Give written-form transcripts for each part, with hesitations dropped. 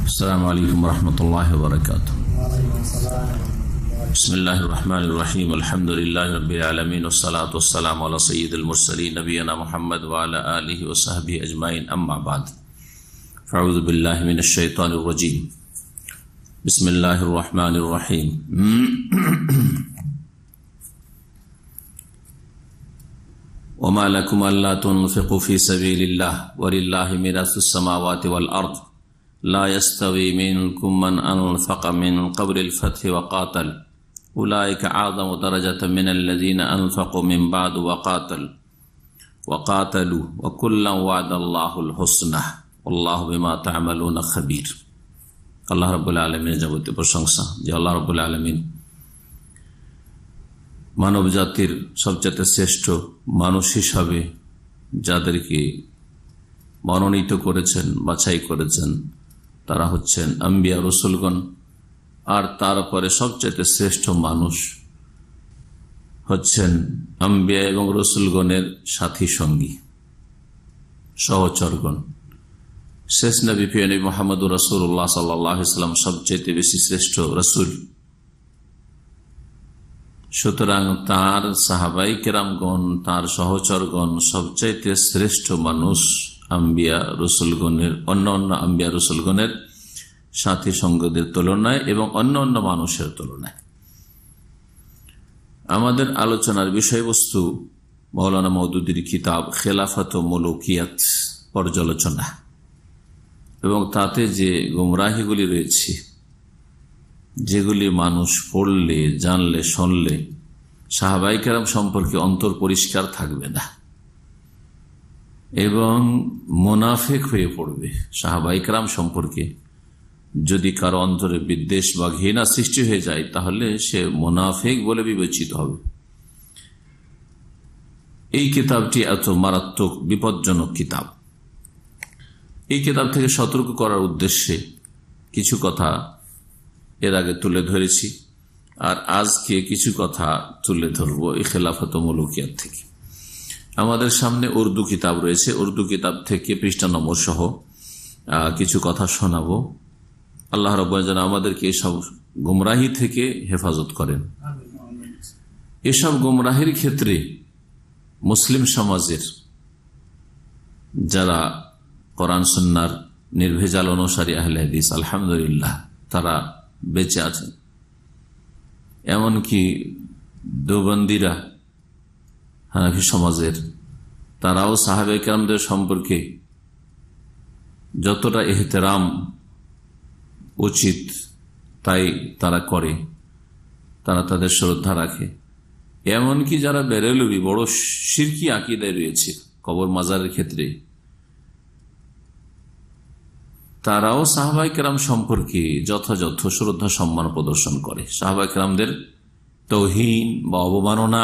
السلام عليكم ورحمة الله وبركاته. بسم الله الرحمن الرحيم. الحمد لله رب العالمين والصلاة والسلام على سيد المرسلين نبينا محمد وعلى آله وصحبه أجمعين. أما بعد، فأعوذ بالله من الشيطان الرجيم. بسم الله الرحمن الرحيم. وما لكم ألا تنفقوا في سبيل الله ولله ميراث السماوات والأرض لا يستوي منكم من أنفق من قبل الفتح وقاتل أولئك أعظم درجة من الذين أنفقوا من بعد وقاتلوا وكلا وعد الله الحسنى والله بما تعملون خبير. আল্লাহ রাব্বুল আলামিনের যাবতীয় প্রশংসা, যে আল্লাহ রাব্বুল আলামিন মানব জাতির সবচেয়ে শ্রেষ্ঠ মানুষ হিসাবে যাদেরকে মনোনীত করেছেন, বাছাই করেছেন, তারা হচ্ছেন আম্বিয়া রসুলগণ। আর তারপরে সবচেয়ে শ্রেষ্ঠ মানুষ হচ্ছেন আম্বিয়া এবং রসুলগণের সাথী সঙ্গী, সহচরগণ। শেষ নবী প্রিয় নবী মুহাম্মদুর রাসূলুল্লাহ সাল্লাল্লাহু আলাইহি ওয়াসাল্লাম সবচেয়ে বেশি শ্রেষ্ঠ রসুল। সুতরাং তার সাহাবাই কেরামগণ, তার সহচরগণ সবচাইতে শ্রেষ্ঠ মানুষ আম্বিয়া রসুলগণের, অন্য আম্বিয়া রসুলগণের সাথী সঙ্গদের তুলনায় এবং অন্য মানুষের তুলনায়। আমাদের আলোচনার বিষয়বস্তু মাওলানা মওদুদীর কিতাব খেলাফত ও মুলুকিয়াত পর্যালোচনা, এবং তাতে যে গুমরাহিগুলি রয়েছে, যেগুলি মানুষ পড়লে, জানলে, শুনলে সাহাবায়ে কেরাম সম্পর্কে অন্তর পরিষ্কার থাকবে না এবং মুনাফিক হয়ে পড়বে। সাহাবায়ে কেরাম সম্পর্কে যদি কারো অন্তরে বিদ্বেষ বা ঘৃণা সৃষ্টি হয়ে যায়, তাহলে সে মুনাফিক বলে বিবেচিত হবে। এই কিতাবটি এত মারাত্মক বিপজ্জনক কিতাব। এই কিতাব থেকে সতর্ক করার উদ্দেশ্যে কিছু কথা এর আগে তুলে ধরেছি, আর আজকে কিছু কথা তুলে ধরবো এই খেলাফত ও মুলুকিয়াত থেকে। আমাদের সামনে উর্দু কিতাব রয়েছে, উর্দু কিতাব থেকে পৃষ্ঠা নম্বর সহ কিছু কথা শোনাবো। আল্লাহ রাব্বুল যেন আমাদেরকে এসব গুমরাহি থেকে হেফাজত করেন। এসব গুমরাহির ক্ষেত্রে মুসলিম সমাজের যারা কোরআন সুন্নাহর নির্ভেজাল অনুসারী আহলে হাদিস, আলহামদুলিল্লাহ তারা বেঁচে আছেন। এমনকি দেওবন্দিরা, হানাফি সমাজের, তারাও সাহাবায়ে কেরামদের সম্পর্কে যতটা এহতেরাম উচিত তাই তারা করে, তারা তাদের শ্রদ্ধা রাখে। এমনকি যারা বেরেলভী, বড় শিরকি আকীদায় রয়েছে কবর মাজারের ক্ষেত্রে, তারাও সাহাবায়ে কেরাম সম্পর্কে যথাযথ শ্রদ্ধা সম্মান প্রদর্শন করে। সাহাবায়ে কেরামদের তাওহীন বা অবমাননা,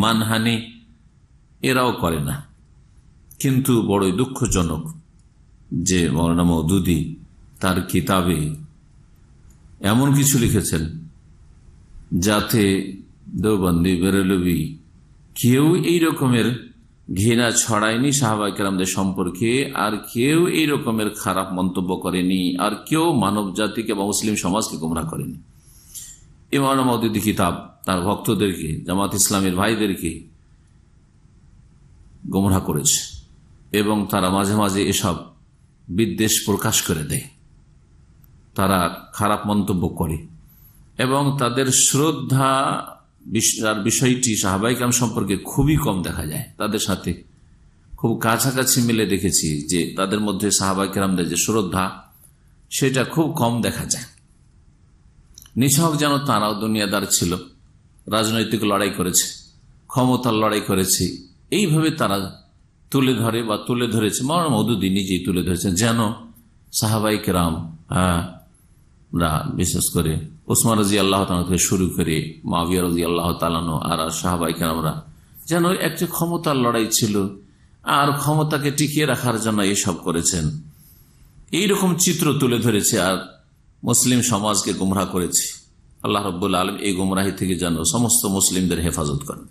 মানহানি এরাও করে না। কিন্তু বড়ই দুঃখজনক যে মাওলানা মওদুদী তার কিতাবে এমন কিছু লিখেছেন যাতে দেওবন্দি, বেরেলভী কেউ এই রকমের ঘৃণা ছড়ায়নি সাহাবায়ে কেরামদের সম্পর্কে, আর কেউ এই রকমের খারাপ মন্তব্য করেনি, আর কেউ মানব জাতিকে বা মুসলিম সমাজকে গোমরাহ করেনি। ইমাম মওদুদী কিতাব তার ভক্তদেরকে, জামাত ইসলামের ভাইদেরকে গোমরাহ করেছে, এবং তারা মাঝে মাঝে এসব বিদ্বেষ প্রকাশ করে দেয়, তারা খারাপ মন্তব্য করে, এবং তাদের শ্রদ্ধা বিষয়টি সাহাবায়ে কেরাম সম্পর্কে খুবই কম দেখা যায়। তাদের সাথে খুব কাছাকাছি মিলে দেখেছি যে তাদের মধ্যে সাহাবায়ে কেরামদের যে শ্রদ্ধা, সেটা খুব কম দেখা যায়। নিছক যেন তারাও দুনিয়াদার ছিল, রাজনৈতিক লড়াই করেছে, ক্ষমতার লড়াই করেছে, এইভাবে তারা তুলে ধরে বা তুলে ধরেছে। মাওলানা মওদুদী নিজেই তুলে ধরেছেন যেন সাহাবায়ে কেরাম, বিশেষ করে ওসমান রাদিয়াল্লাহু তাআলা থেকে শুরু করে মুআবিয়া রাদিয়াল্লাহু তাআলা আর সাহাবায়ে কেরামরা যেন একটি ক্ষমতার লড়াই ছিল, আর ক্ষমতাকে টিকিয়ে রাখার জন্য এসব করেছেন, এইরকম চিত্র তুলে ধরেছে, আর মুসলিম সমাজকে গুমরাহ করেছে। আল্লাহ রাব্বুল আলামিন এই গুমরাহি থেকে যেন সমস্ত মুসলিমদের হেফাজত করেন।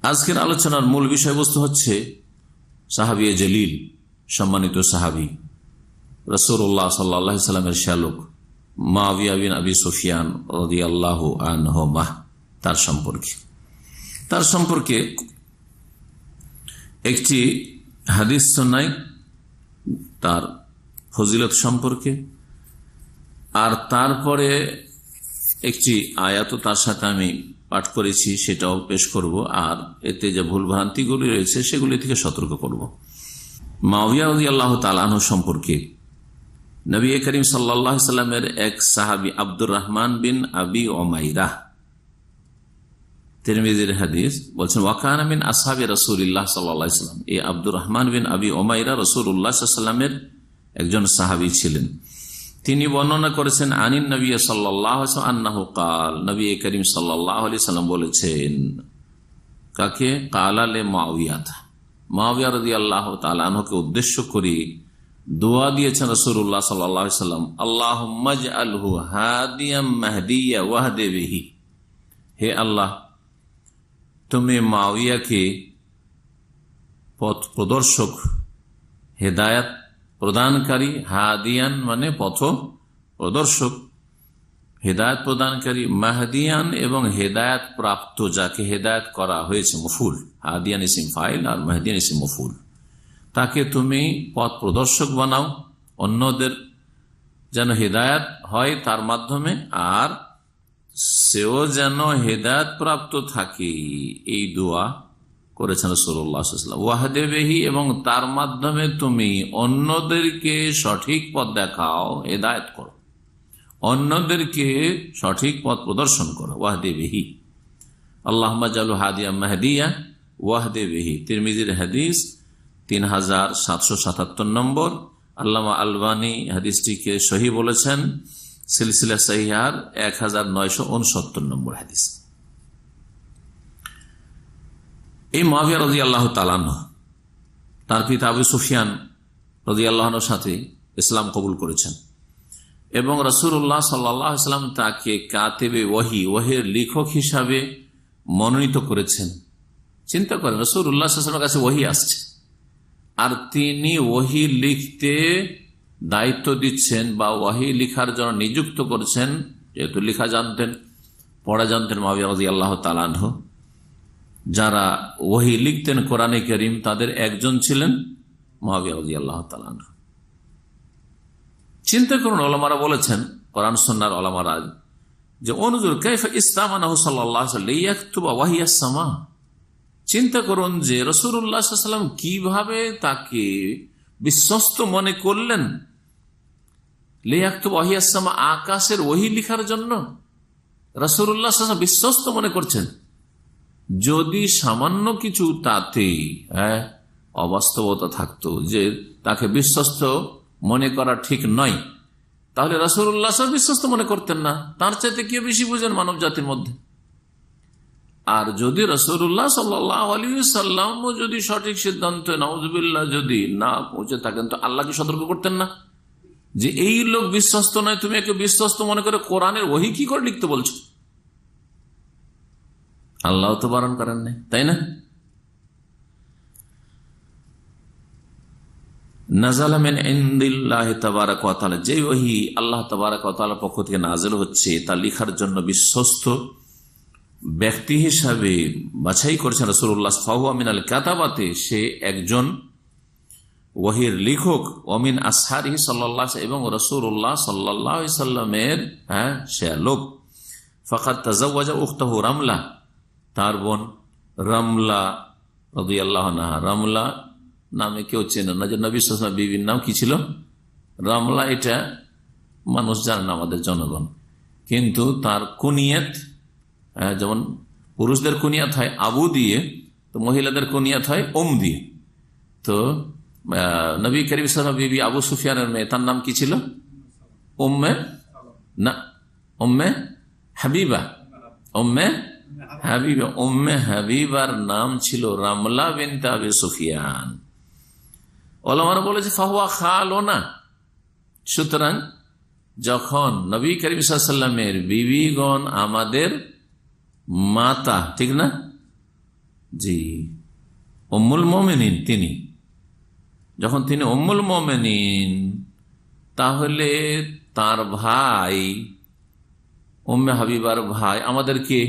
আজকের আলোচনার মূল বিষয়বস্তু হচ্ছে সাহাবী জলিল, সম্মানিত সাহাবী রাসূলুল্লাহ সাল্লাল্লাহু আলাইহি ওয়াসাল্লামের শ্যালক মুআবিয়া বিন আবি সুফিয়ান রাদিয়াল্লাহু আনহুমা, তার সম্পর্কে একটি হাদিস শোনাই তার ফজিলত সম্পর্কে, আর তারপরে একটি আয়াতও তার সাথে আমি পাঠ করেছি, সেটাও পেশ করব, আর এতে যে ভুল ভ্রান্তিগুলি রয়েছে সেগুলি থেকে সতর্ক করব। মুআবিয়া রাদিয়াল্লাহু তাআলা আনহু সম্পর্কে নবী করিম সাল্লাল্লাহু আলাইহি সাল্লামের এক সাহাবী আব্দুর রহমান বিন আবি উমাইরা, তিরমিজির হাদিস, বলছেন ওয়াকানা মিন আসহাবি রাসূলিল্লাহ সাল্লাল্লাহু আলাইহি ওয়াসাল্লাম। এই আব্দুর রহমান বিন আবি উমাইরা রাসূলুল্লাহ সাল্লাল্লাহু আলাইহি ওয়াসাল্লামের একজন সাহাবী ছিলেন। তিনি বর্ণনা করেছেন আনিন নবী সাল্লাল্লাহু আলাইহি ওয়াসাল্লাম আন্নাহু ক্বাল, নবী করিম সাল্লাল্লাহু আলাইহি ওয়াসাল্লাম বলেছেন, কাকে? ক্বালা লি মুআবিয়া রাদিয়াল্লাহু তাআলা আনহুকে উদ্দেশ্য করে দোয়া দিয়েছেন রাসূলুল্লাহ সাল্লাল্লাহু আলাইহি ওয়াসাল্লাম, আল্লাহুম্মা ইজআলহু হাদিয়াম মাহদিয়া ওয়াহদি বিহি। হে আল্লাহ, তুমি মুআবিয়াকে পথ প্রদর্শক, হেদায়েত প্রদানকারী, হাদিয়ান মানে পথ প্রদর্শক, হেদায়েত প্রদানকারী, মাহদিয়ান এবং হেদায়েত প্রাপ্ত, যাকে হেদায়েত করা হয়েছে, মফুল, হাদিয়ান ইসিম ফাইল আর মাহদিয়ান ইসিম মফুল, তাকে তুমি পথ প্রদর্শক বানাও, অন্যদের যেন হেদায়েত হয় তার মাধ্যমে, আর সেও যেন হেদায়েত প্রাপ্ত থাকে। এই দোয়া করেছেন রাসূলুল্লাহ সাল্লাল্লাহু আলাইহি ওয়াসাল্লাম। ওয়াহদে বিহি, এবং তার মাধ্যমে তুমি অন্যদেরকে সঠিক পথ দেখাও, হেদায়েত করো, অন্যদেরকে সঠিক পথ প্রদর্শন করো। ওয়াহদে বিহি, আল্লাহুম্মা জালু হাদিয়া মাহদিয়া ওয়াহদে বিহি, তিরমিজির হাদিস 3777 নম্বর। আল্লামা আলবানী হাদিসটিকে সহিহ বলেছেন, সিলসিলা সহিহার 1969 নম্বর হাদিস। এই মুআবিয়া রাদিয়াল্লাহু তাআলা আনহু তার পিতা আবু সুফিয়ান রাদিয়াল্লাহু আনহুর সাথে ইসলাম কবুল করেছেন, এবং রাসূলুল্লাহ সাল্লাল্লাহু আলাইহি ওয়াসাল্লাম তাকে কাতিবে ওহী, ওহীর লেখক হিসাবে মনোনীত করেছেন। চিন্তা করেন, রাসূলুল্লাহ সাল্লাল্লাহু আলাইহি ওয়াসাল্লামের কাছে ওহী আসছে, আর তিনি ওহী লিখতে দায়িত্ব দিচ্ছেন বা ওহী লেখার জন্য নিযুক্ত করছেন। যেহেতু লেখা জানতেন, পড়া জানতেন মুআবিয়া রাদিয়াল্লাহু তাআলা আনহু, যারা ওহী লিখতেন কোরআনে কারীম, তাদের একজন ছিলেন মুআবিয়া রাদিয়াল্লাহু তাআলা আনহু। চিন্তা করুন, ওলামারা বলেছেন, কোরআন সুন্নাহর ওলামারা, যে অনুযুর কাইফা ইসতামানাহু সাল্লাল্লাহু আলাইহি ওয়াসাল্লাম লিয়াকতুবা ওয়াহিয়াস সামা। চিন্তা করুন যে রাসূলুল্লাহ সাল্লাল্লাহু আলাইহি ওয়াসাল্লাম কিভাবে তাকে বিশ্বস্ত মনে করলেন, লিয়াকতুবা ওয়াহিয়াস সামা, আকাশের ওহী লিখার জন্য রাসূলুল্লাহ সাল্লাল্লাহু আলাইহি ওয়াসাল্লাম বিশ্বস্ত মনে করছেন। যদি সামান্য কিছু তাতে অবাস্তবতা থাকতো, যে তাকে বিশ্বস্ত মনে করা ঠিক নয়, তাহলে রাসূলুল্লাহ সাল্লাল্লাহু আলাইহি ওয়াসাল্লাম বিশ্বস্ত মনে করতেন না। তার চাইতে কে বেশি বুঝেন মানব জাতির মধ্যে? আর যদি রাসূলুল্লাহ সাল্লাল্লাহু আলাইহি ওয়াসাল্লাম যদি সঠিক সিদ্ধান্তে নাউযুবিল্লাহ যদি না পৌঁছে থাকেন, তো আল্লাহকে সতর্ক করতেন না যে এই লোক বিশ্বস্ত নয়, তুমি একে বিশ্বস্ত মনে করে কোরআনের ওহী কি করে লিখতে বলছো? আল্লাহ তো বারণ করেন নাই, তাই না? নাযালা মিন ইনদিল্লাহি তাবারাকা ওয়া তাআলা, যে ওহী আল্লাহ তাবারাকা ওয়া তাআলার পক্ষ থেকে নাযিল হচ্ছে, তা লেখার জন্য বিশ্বস্ত ব্যক্তি হিসাবে বাছাই করেছেন রাসূলুল্লাহ। ফাহুয়া মিনাল কাতাবাতে, সে একজন ওহীর লেখক। ওমিন আসহারিহি সাল্লাল্লাহু আলাইহি, এবং রাসূলুল্লাহ সাল্লাল্লাহু আলাইহি সাল্লামের সে লোক। ফাকাদ তাযাওয়াজা উখতাহু রামলা, তার বোন রামলা রাদিয়াল্লাহু আনহা। রামলা নামে কেউ চেনে না, যে নবী সাল্লাল্লাহু আলাইহি ওয়াসাল্লাম বিবির নাম কি ছিল? রামলা। এটা মানুষ জানে না, আমাদের জনগণ, কিন্তু তার কুনিয়াত, যেমন পুরুষদের কুনিয়াত হয় আবু দিয়ে, তো মহিলাদের কুনিয়াত হয় দিয়ে। তো নবী করিম সাল্লাল্লাহু আলাইহি ওয়াসাল্লাম বিবি আবু সুফিয়ানের মেয়ে, তার নাম কি ছিল? উম্মে হাবিবা। উম্মে হাবিবার নাম ছিল রামলা বিনতে আবি সুফিয়ান। ওলামারা বলেছে ফাহুয়া খালুনা, সুতরাং যখন নবী করিম সাল্লাল্লাহু আলাইহি ওয়াসাল্লামের বিবিগণ আমাদের মাতা, ঠিক না? জি, উম্মুল মুমিনিন তিনি, যখন তিনি উম্মুল মুমিনিন তাহলে তার ভাই উম্মে হাবিবার ভাই আমাদেরকে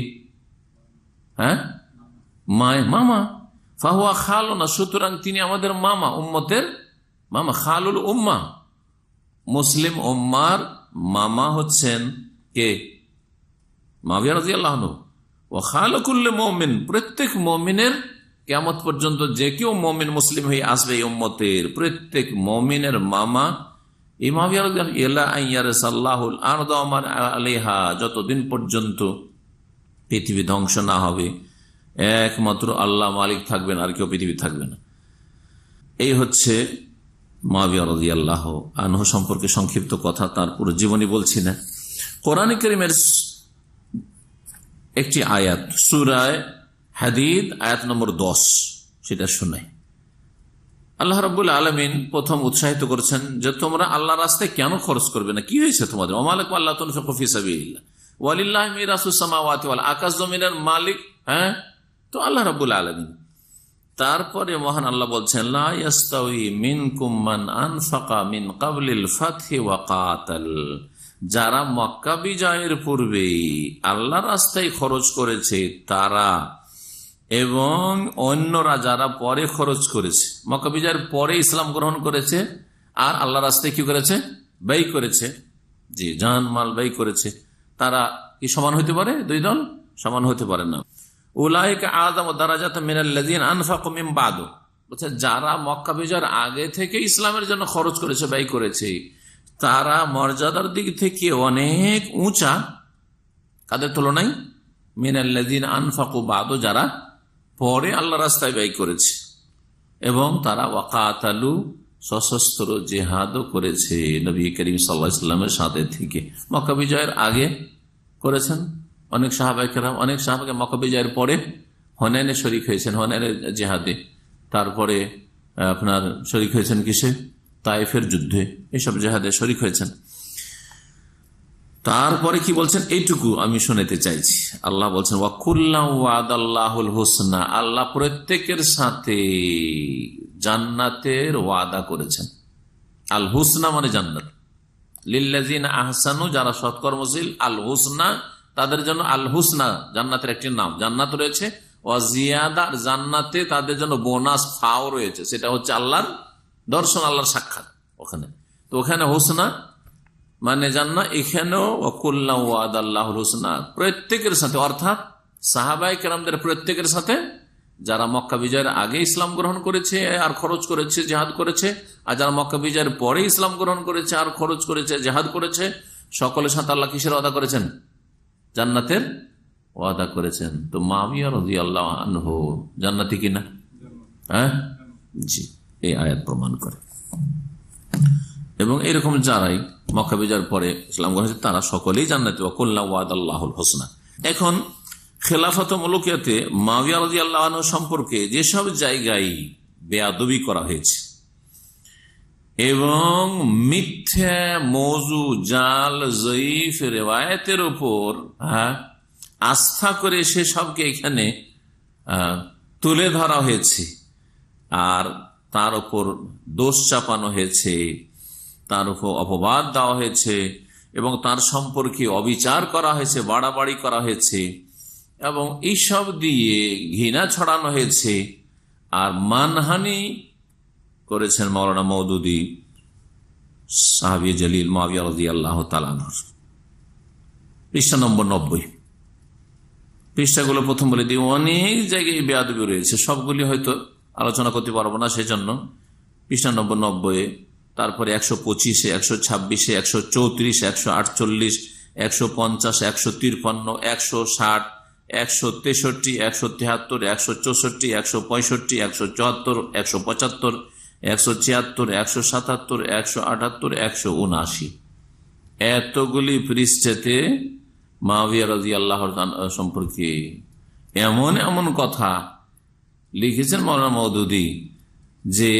মামা ফাহুয়া খালুনা, সুতরাং তিনি আমাদের মামা, উম্মতের মামা, খালুল উম্মা, মুসলিম উম্মার মামা হচ্ছেন কে? মুআবিয়া রাদিয়াল্লাহু আনহু। ওয়া খালুকুল্লি মুমিন, প্রত্যেক মুমিনের কিয়ামত পর্যন্ত যে কেউ মুমিন মুসলিম হয়ে আসবে এই উম্মতের প্রত্যেক মুমিনের মামা এই মুআবিয়া রাদিয়াল্লাহু ইলা আইয়ারসাল্লাহুল আরদা ওয়া মান আলাইহা, যতদিন পর্যন্ত পৃথিবী ধ্বংস না হবে একমাত্র আল্লাহ মালিক থাকবেন, আর কেউ পৃথিবী থাকবে না। এই হচ্ছে মুআবিয়া রাদিয়াল্লাহু আনহু সম্পর্কে সংক্ষিপ্ত কথা, তার পুরো জীবনী বলছি না। কোরআন কারীমের একটি আয়াত সূরা হাদীদ আয়াত নম্বর 10, সেটা শুনাই। আল্লাহ রাব্বুল আলামিন প্রথম উৎসাহিত করেছেন যে তোমরা আল্লাহর রাস্তায় কেন খরচ করবে না, কি হয়েছে তোমাদের? ওয়া মালাকুম আল্লা তুনফিকু ফি সাবিলিল্লাহ ওয়ালিল্লাহি মিরাসুস সামাওয়াতি ওয়াল, আকাশ জমিনের মালিক তো আল্লাহ রাব্বুল আলামিন। তারপরে মহান আল্লাহ বলছেন লা ইয়াস্তাউই মিনকুম মান আনফাকা মিন ক্বাবলিল ফাতহি ওয়া কাতাল, যারা মক্কা বিজয়ের পূর্বে আল্লাহর রাস্তায় খরচ করেছে তারা এবং অন্যরা যারা পরে খরচ করেছে, মক্কা বিজয়ের পরে ইসলাম গ্রহণ করেছে আর আল্লাহর রাস্তায় কি করেছে? ব্যয় করেছে, জি, জান মাল ব্যয় করেছে, তারা কি সমান হতে পারে? দুই দল সমান হতে পারে না। উলাইকা আযামু দারাজাতাম মিনাল্লাযিনা আনফাকু মিন বাদু, বলছে যারা মক্কা বিজয়ের আগে থেকে ইসলামের জন্য খরচ করেছে, ব্যয় করেছে, তারা মর্যাদার দিক থেকে অনেক উঁচা, কাদের তুলনায়? মিনাল্লাযিনা আনফাকু বাদু, যারা পরে আল্লাহ রাস্তায় ব্যয় করেছে এবং তারা ওয়াকাতালু, সশস্ত্র জিহাদও করেছে নবী করিম সাল্লাল্লাহু আলাইহি ওয়াসাল্লামের সাথে থেকে। মক্কা বিজয়ের আগে করেছেন অনেক সাহাবায়ে কেরাম, অনেক সাহাবাকে মক্কা বিজয়ের পরে হুনাইনে শরীক হয়েছেন, হুনাইনের জিহাদে, তারপরে আপনার শরীক হয়েছেন কিসে? তায়েফের যুদ্ধে, এইসব জিহাদে শরীক হয়েছেন। তারপরে কি বলছেন এইটুকু আমি শুনাতে চাইছি। আল্লাহ বলছেন ওয়া কুল্লাহু ওয়াদাল্লাহুল হুসনা, আল্লাহ প্রত্যেকের সাথে জান্নাতের ওয়াদা করেছেন। আল হুসনা মানে জান্নাত, লিল্লাযিনা আহসানু, যারা সৎকর্মশীল, আল হুসনা তাদের জন্য, আল হুসনা জান্নাতের একটি নাম, জান্নাত রয়েছে, ওয়া জিয়াদা, জান্নাতে তাদের জন্য বোনাস ফাও রয়েছে, সেটা হচ্ছে আল্লাহর দর্শন, আল্লাহর সাক্ষাৎ ওখানে। তো ওখানে হুসনা মানে জান্নাত, এখানেও ওয়াকুল্লাহু ওয়াদাল্লাহুল হুসনা, প্রত্যেকের সাথে, অর্থাৎ সাহাবায়ে কেরামদের প্রত্যেকের সাথে, যারা মক্কা বিজয়ের আগে ইসলাম গ্রহণ করেছে আর খরচ করেছে, জিহাদ করেছে, আর যারা মক্কা বিজয়ের পরে ইসলাম গ্রহণ করেছে আর খরচ করেছে, জিহাদ করেছে, সকলের সাথে আল্লাহ কিসের ওয়াদা করেছেন? জান্নাতের ওয়াদা করেছেন। তো মুআবিয়া রাদিয়াল্লাহু আনহু জান্নাতি কিনা? জি, এই আয়াত প্রমাণ করে। এবং এরকম যারাই মক্কা বিজয়ের পরে ইসলাম গ্রহণ করেছে তারা সকলেই জান্নাতি, ওয়া কুল্লাহু ওয়াদাল্লাহুল হুসনা। এখন খেলাফত মুলুকিয়াতে মুআবিয়া রাদিয়াল্লাহু আনহু সম্পর্কে যেসব জায়গায় বেয়াদবি করা হয়েছে এবং মিথ্যা, মওযু, জাল, যঈফ রিওয়ায়াতের উপর আস্থা করে সেসবকে এখানে তুলে ধরা হয়েছে আর তার উপর দোষ চাপানো হয়েছে, তার উপর অপবাদ দেওয়া হয়েছে এবং তার সম্পর্কে অবিচার করা হয়েছে, বাড়াবাড়ি করা হয়েছে এবং এইসব দিয়ে ঘৃণা ছড়ানো হয়েছে আর মানহানি করেছেন মাওলানা মওদুদী সাহাবী জলিল মুআবিয়া রাদিয়াল্লাহু তাআলা আনহু। পৃষ্ঠা নম্বর 90, পৃষ্ঠাগুলো প্রথম বলে দিই, অনেক জায়গায় বেয়াদবি রয়েছে, সবগুলি হয়তো আলোচনা করতে পারবো না, সেজন্য পৃষ্ঠা নম্বর 90, তারপরে 125, 126, 134, 148, 150, 153, 160, 163, 173, 164, 165, 174, 175, 176, 177, 178, 179, এতগুলি পৃষ্ঠাতে মুআবিয়া রাদিয়াল্লাহু আনহু সম্পর্কে এমন এমন কথা লিখেছেন মাওলানা মওদুদী যে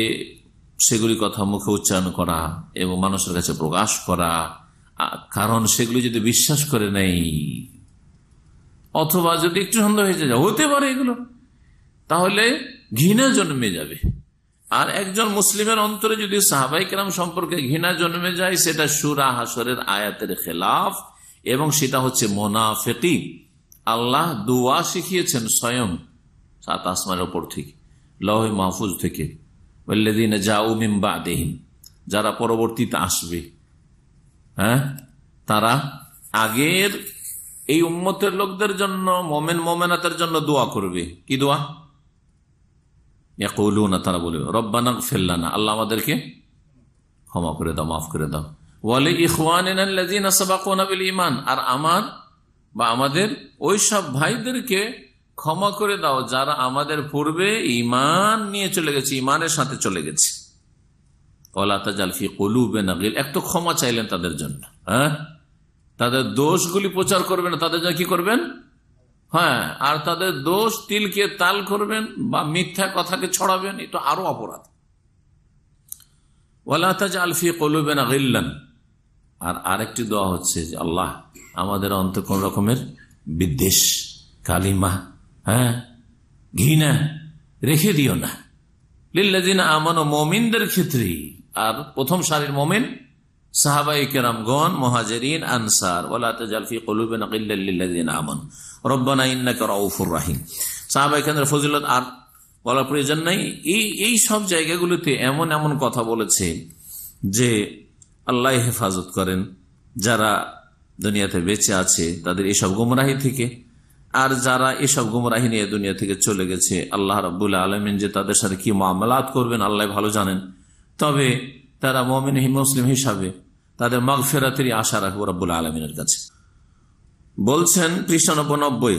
সেগুলি কথা মুখে উচ্চারণ করা এবং মানুষের কাছে প্রকাশ করা, কারণ সেগুলি যদি বিশ্বাস করে নেই অথবা যদি একটু সন্দেহ হয়ে যায় হতে পারে এগুলো, তাহলে ঘৃণা জন্মে যাবে আর একজন মুসলিমের অন্তরে যদি সাহাবায়ে কেরাম সম্পর্কে ঘৃণা জন্মে যায়, সেটা সূরা হাশরের আয়াতের খেলাফ, এবং সেটা হচ্ছে মুনাফিকি। আল্লাহ দুয়া শিখিয়েছেন স্বয়ং 7 আসমানের উপর থেকে, লৌহে মাহফুজ থেকে, ওয়াল্লাযীনা জাউ মিন বা'দিহিম, যারা পরবর্তীতে আসবে, তারা আগের এই উম্মতের লোকদের জন্য, মোমেন মোমেনাতের জন্য দোয়া করবে। কি দোয়া? ইয়াকুলুনা, তারা বলবে রব্বানা ইগফির লানা, আল্লাহ আমাদেরকে ক্ষমা করে দাও, মাফ করে দাও। ওয়া লিইখওয়ানিনা আল্লাযীনা সাবাকুনা বিল ঈমান, আর আমাদের ওই সব ভাইদেরকে ক্ষমা করে দাও যারা আমাদের পূর্বে ঈমান নিয়ে চলে গেছে, ঈমানের সাথে চলে গেছে। ওয়ালা তাজাল ফি কুলুবিনা গিল, একটু ক্ষমা চাইলেন তাদের জন্য। তাদের দোষগুলি প্রচার করবেন, তাদের জন্য কি করবেন? আর তাদের দোষ তিলকে তাল করবেন বা মিথ্যা কথাকে ছড়াবেন, এটা আরো অপরাধ। ওয়ালা তাজাল ফি কুলুবিনা গিল্লান, আর আরেকটি দোয়া হচ্ছে যে আল্লাহ আমাদের অন্তরে কোন রকমের বিদ্বেষ, কালিমা, ঘৃণা রেখে দিও না। লিল্লাযিনা আমানু, মুমিনদের ক্ষেত্রে। আর প্রথম সারির মুমিন সাহাবায়ে কেরামগণ, মুহাজিরিন, আনসার। ওয়ালা তাজাল ফি কুলুবিনা গিল্লাল লিল্লাযিনা আমানু রব্বানা ইন্নাকা রাউফুর রাহিম। সাহাবায়ে কেরামের ফজিলত আর বলার প্রয়োজন নাই। এই সব জায়গাগুলোতে এমন এমন কথা বলেছে যে আল্লাহ হেফাজত করেন যারা দুনিয়াতে বেঁচে আছে তাদের এসব গুমরাহি থেকে, আর যারা এসব গুমরাহি নিয়ে দুনিয়া থেকে চলে গেছে, আল্লাহ রাব্বুল আলামিন যে তাদের সাথে কি মামলাত করবেন আল্লাহ ভালো জানেন। তবে তারা মুমিন মুসলিম হিসাবে তাদের মাগফিরাতেরই আশা রাখবো রাব্বুল আলামিনের কাছে। বলছেন পৃষ্ঠা 90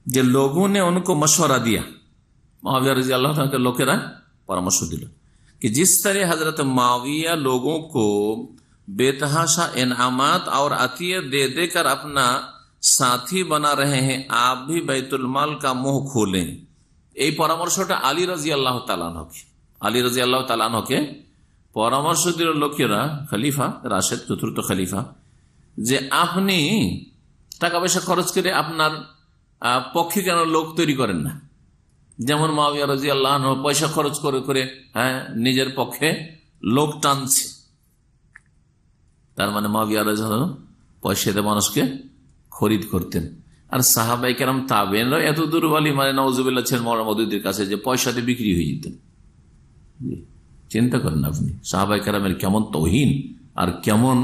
যে লোগों ने उनको मशवरा दिया, मुआविया रजी अल्लाह ताला के लोकेरा परामर्श दिल कि जिस तरह हजरत मुआविया लोगों को बेतहाशा इनामात और अतियत दे देकर अपना साथी बना रहे हैं, आप भी बैतुल माल का मुंह खोलें। এই পরামর্শটা আলী রাদিয়াল্লাহু তাআলা আনহুকে পরামর্শ দিল লোকেরা, খলিফা রাশেদ, চতুর্থ খলিফা, যে আপনি টাকা পয়সা খরচ করে আপনার পক্ষে কেন লোক তৈরি করেন না? যেমন মুআবিয়া রাদিয়াল্লাহু আনহু পয়সা খরচ করে করে নিজের পক্ষে লোক টানছে। তার মানে মুআবিয়া রাদিয়াল্লাহু আনহু পয়সা দিয়ে মানুষকে খরিদ করতেন। আর সাহাবায়ে কেরাম তাবেঈনরা এত দুর্বলী, মানে নাউজুবিল্লাহ, ছিলেন মওলানা মওদুদীর কাছে যে পয়সাতে বিক্রি হয়ে যেতেন। চিন্তা করেন আপনি সাহাবায়ে কেরামের কেমন তৌহিন আর কেমন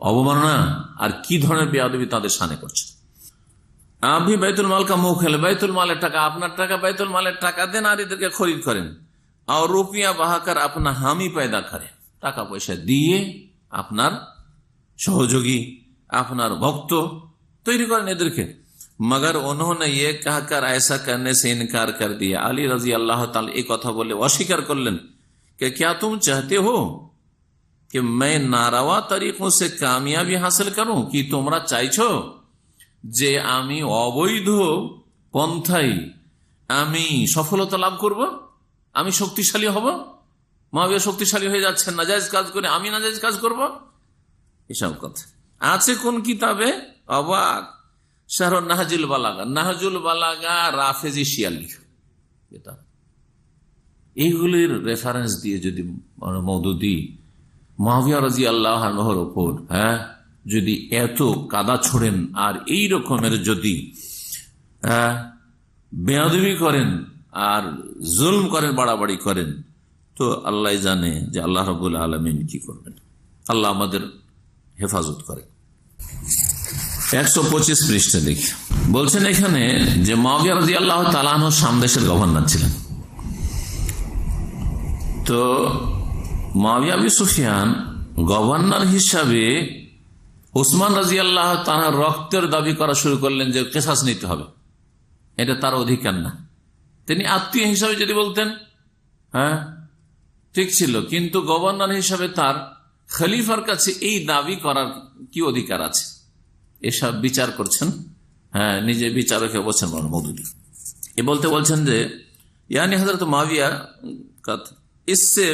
অবমাননা আর কি ধরনের বেয়াদবি তাদের সামনে করছে। আপনি বাইতুল মাল কা মুখ খেলে, বাইতুল মালের টাকা, আপনার টাকা, বাইতুল মালের টাকা দেন আর এদেরকে খরিদ করেন। আর রুপিয়া বাহাকার আপনার হামি পয়দা করে, টাকা পয়সা দিয়ে আপনার সহযোগী, আপনার ভক্ত তৈরি করেন এদেরকে। मगर उन्होंने ये कहकर ऐसा करने से इनकार कर दिया। अली रजी अल्लाह ताला एक কথা বলে অস্বীকার করলেন कि क्या तुम चाहते हो कि मैं नारवा तरीकों से कामयाबी हासिल करूं, कि তোমরা চাইছো যে আমি অবৈধ পন্থায় আমি সফলতা লাভ করব, আমি শক্তিশালী হব। মুআবিয়া শক্তিশালী হয়ে যাচ্ছেন নাজায়েজ কাজ করে, আমি নাজায়েজ কাজ করব, এসব কথা আছে কোন কিতাবে? অবাক। শারহুন নাহজুল বালাগা, নাহজুল বালাগা রাফেজি শিয়ালি, এটা এইগুলির রেফারেন্স দিয়ে যদি মওদুদী মুআবিয়া রাদিয়াল্লাহু আনহুর উপর যদি এত কাদা ছোড়েন আর এই রকমের যদি বেয়াদবি করেন আর জুলম করেন, বাড়াবাড়ি করেন, তো আল্লাহ জানে যে আল্লাহ রাব্বুল আলামিন কি করবেন। আল্লাহ আমাদের হেফাজত করে। 125 পৃষ্ঠা দেখি, বলছেন এখানে যে মুআবিয়া রাদিয়াল্লাহু তাআলা আনহু শাম দেশের গভর্নর ছিলেন। তো মুআবিয়া বিন সুফিয়ান গভর্নর হিসাবে উসমান রাদিয়াল্লাহু তাআলা রক্তের দাবি করা শুরু করলেন যে কিসাস নিতে হবে, এটা তার অধিকার না। তিনি আত্মীয় হিসাবে যদি বলতেন ঠিক ছিল, কিন্তু গভর্নর হিসাবে তার খলিফার কাছে এই দাবি করার কি অধিকার আছে? এসব বিচার করছেন, নিজে বিচারক বলছেন মওদুদী। এ বলতে বলছেন যে यानी हजरत मुआविया का इससे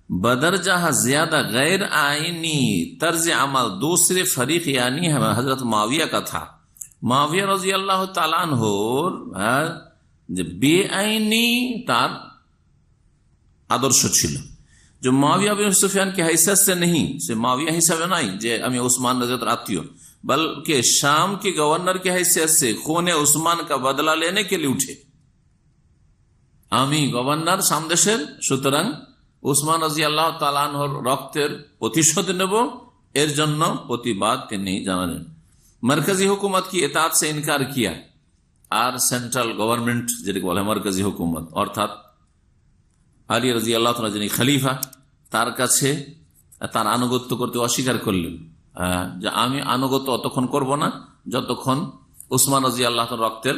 बदरजहा ज्यादा गैर आईनी तर्ज अमल दूसरे फरीक यानी हजरत मुआविया का था। मुआविया रजी अल्लाह ताला अन्हु যে বেআইনি তার আদর্শ ছিল। जो माविया बिन सुफियान की हैसियत से नहीं, से माविया हिसाब नहीं जे আমি उस्मान रज़ी अल्लाह आत्मीय, बल्कि शाम के गवर्नर की हैसियत से खूने उस्मान का बदला लेने के लिए उठे। আমি গভর্নর শাম দেশের, সুতরাং উসমান রাদিয়াল্লাহু তাআলা আনহুর রক্তের প্রতিশোধ নেব, এর জন্য প্রতিবাদ তিনি জানালেন। মার্কাজি হুকুমত কি ইতাআত সে ইনকার কিয়া, আর সেন্ট্রাল গভর্নমেন্ট যেটাকে বলে মার্কাজি হুকুমত, অর্থাৎ আলী রাদিয়াল্লাহু তাআলা যিনি খলিফা, তার কাছে তার আনুগত্য করতে অস্বীকার করলেন, যে আমি আনুগত্য অতক্ষণ করব না যতক্ষণ উসমান রাদিয়াল্লাহু তাআলার রক্তের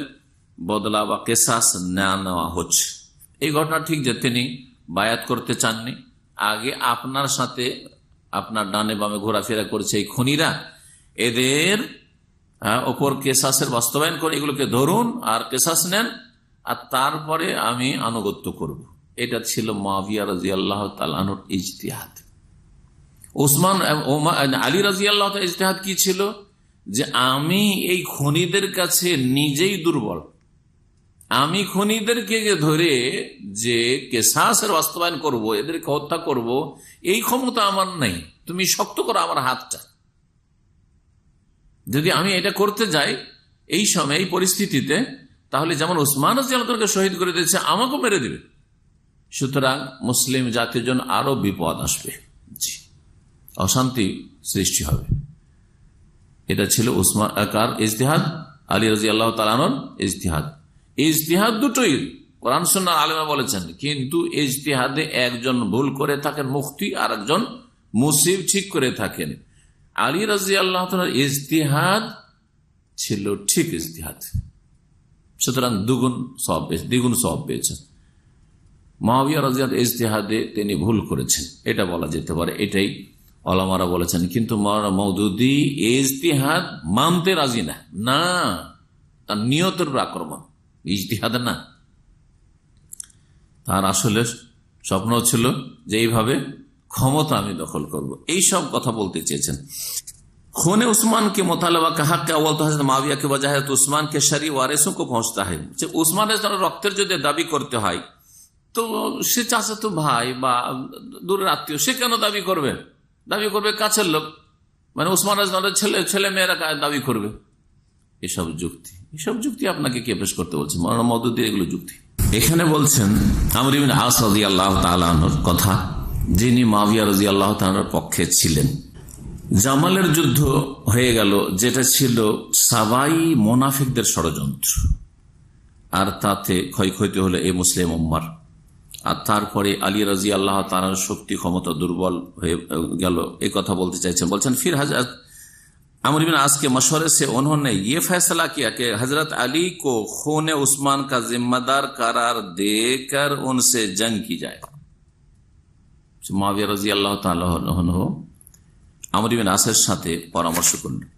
বদলা বা কেসাস না নেওয়া হচ্ছে। এই ঘটনা ঠিক যে তিনি বায়াত করতে চাননি, আগে আপনার সাথে আপনার ডানে বামে ঘোরাফেরা করছে এই খুনিরা, এদের ওপর কেসাসের বাস্তবায়ন করে এগুলোকে ধরুন আর কেসাস নেন, আর তারপরে আমি আনুগত্য করব। এটা ছিল মুআবিয়া রাদিয়াল্লাহু তাআলা আনহুর ইজতিহাদ। উসমান আলী রাদিয়াল্লাহু তাআলা ইজতিহাদ কি ছিল, যে আমি এই খুনিদের কাছে নিজেই দুর্বল, আমি খুনিদেরকে ধরে যে কেসাসের বাস্তবায়ন করব, এদেরকে হত্যা করব, এই ক্ষমতা আমার নেই, তুমি শক্ত করো আমার হাতটা। যদি আমি এটা করতে যাই এই সময় এই পরিস্থিতিতে, তাহলে যেমন উসমান রাদিয়াল্লাহু তাআলাকে শহীদ করে দিয়েছে, আমাকেও মেরে দিবে। সুতরাং মুসলিম জাতির জন্য আরো বিপদ আসবে, জি, অশান্তি সৃষ্টি হবে। এটা ছিল উসমান কার ইজতিহাদ, আলী রাদিয়াল্লাহু তাআলা আনহুর ইজতিহাদ। ইজতিহাদ দুটোই কোরআন সুন্নাহ আলেমরা বলেছেন, কিন্তু ইজতিহাদে একজন ভুল করে থাকেন মুফতি, আর একজন মুসিব ঠিক করে থাকেন। আলী রাদিয়াল্লাহু তাআলার ইজতিহাদ ছিল ঠিক ইজতিহাদ, সুতরাং দ্বিগুণ সওয়াব পেয়েছেন। মুআবিয়া রাদিয়াল্লাহু তাআলা ইজতিহাদে তিনি ভুল করেছেন, এটা বলা যেতে পারে, এটাই ওলামারা বলেছেন। কিন্তু মাওলানা মওদুদী ইজতিহাদ মানতে রাজি না, তার নিয়তের আক্রমণ, ইজতিহাদ না। তার আসলে স্বপ্ন ছিল যে এইভাবে ক্ষমতা আমি দখল করব, এই সব কথা বলতে চেয়েছেন। खून उस्मान के मुतालबा का हक अव्वल तो हजरत माविया के वजह है तो उस्मान के शरी वारिसों को पहुंचता है। उस्मान रक्तेर जो दाबी करते हैं तो से चाचातो भाई बा दूरेर आत्मीय से केन दाबी करबे काछेर लोक, মানে উসমান রাদিয়াল্লাহু ছেলে মেয়েরা দাবি করবে। এসব যুক্তি আপনাকে কে পেশ করতে বলছে? মাওলানা মওদুদী এগুলো যুক্তি। এখানে বলছেন আমর ইবনে আস রাদিয়াল্লাহু তাআলা আনহুর কথা, যিনি মুআবিয়া রাদিয়াল্লাহু তাআলার পক্ষে ছিলেন। জামালের যুদ্ধ হয়ে গেল, যেটা ছিল সাবাই মুনাফিকদের ষড়যন্ত্র, আর তাতে ক্ষয়ক্ষতি হলো এই মুসলিম উম্মার। আর তারপরে আলী রাদিয়াল্লাহু তাআলার শক্তি ক্ষমতা দুর্বল হয়ে গেল, এই কথা বলতে চাইছেন। বলছেন फिर हजरत अमर बिन आस के मशवरे से उन्होंने ये फैसला किया कि हजरत अली को खून उस्मान का जिम्मेदार करार देकर उनसे जंग की जाए। मुआविया রাদিয়াল্লাহু তাআলা अन्हु আমর বিন আসের সাথে পরামর্শ করলেন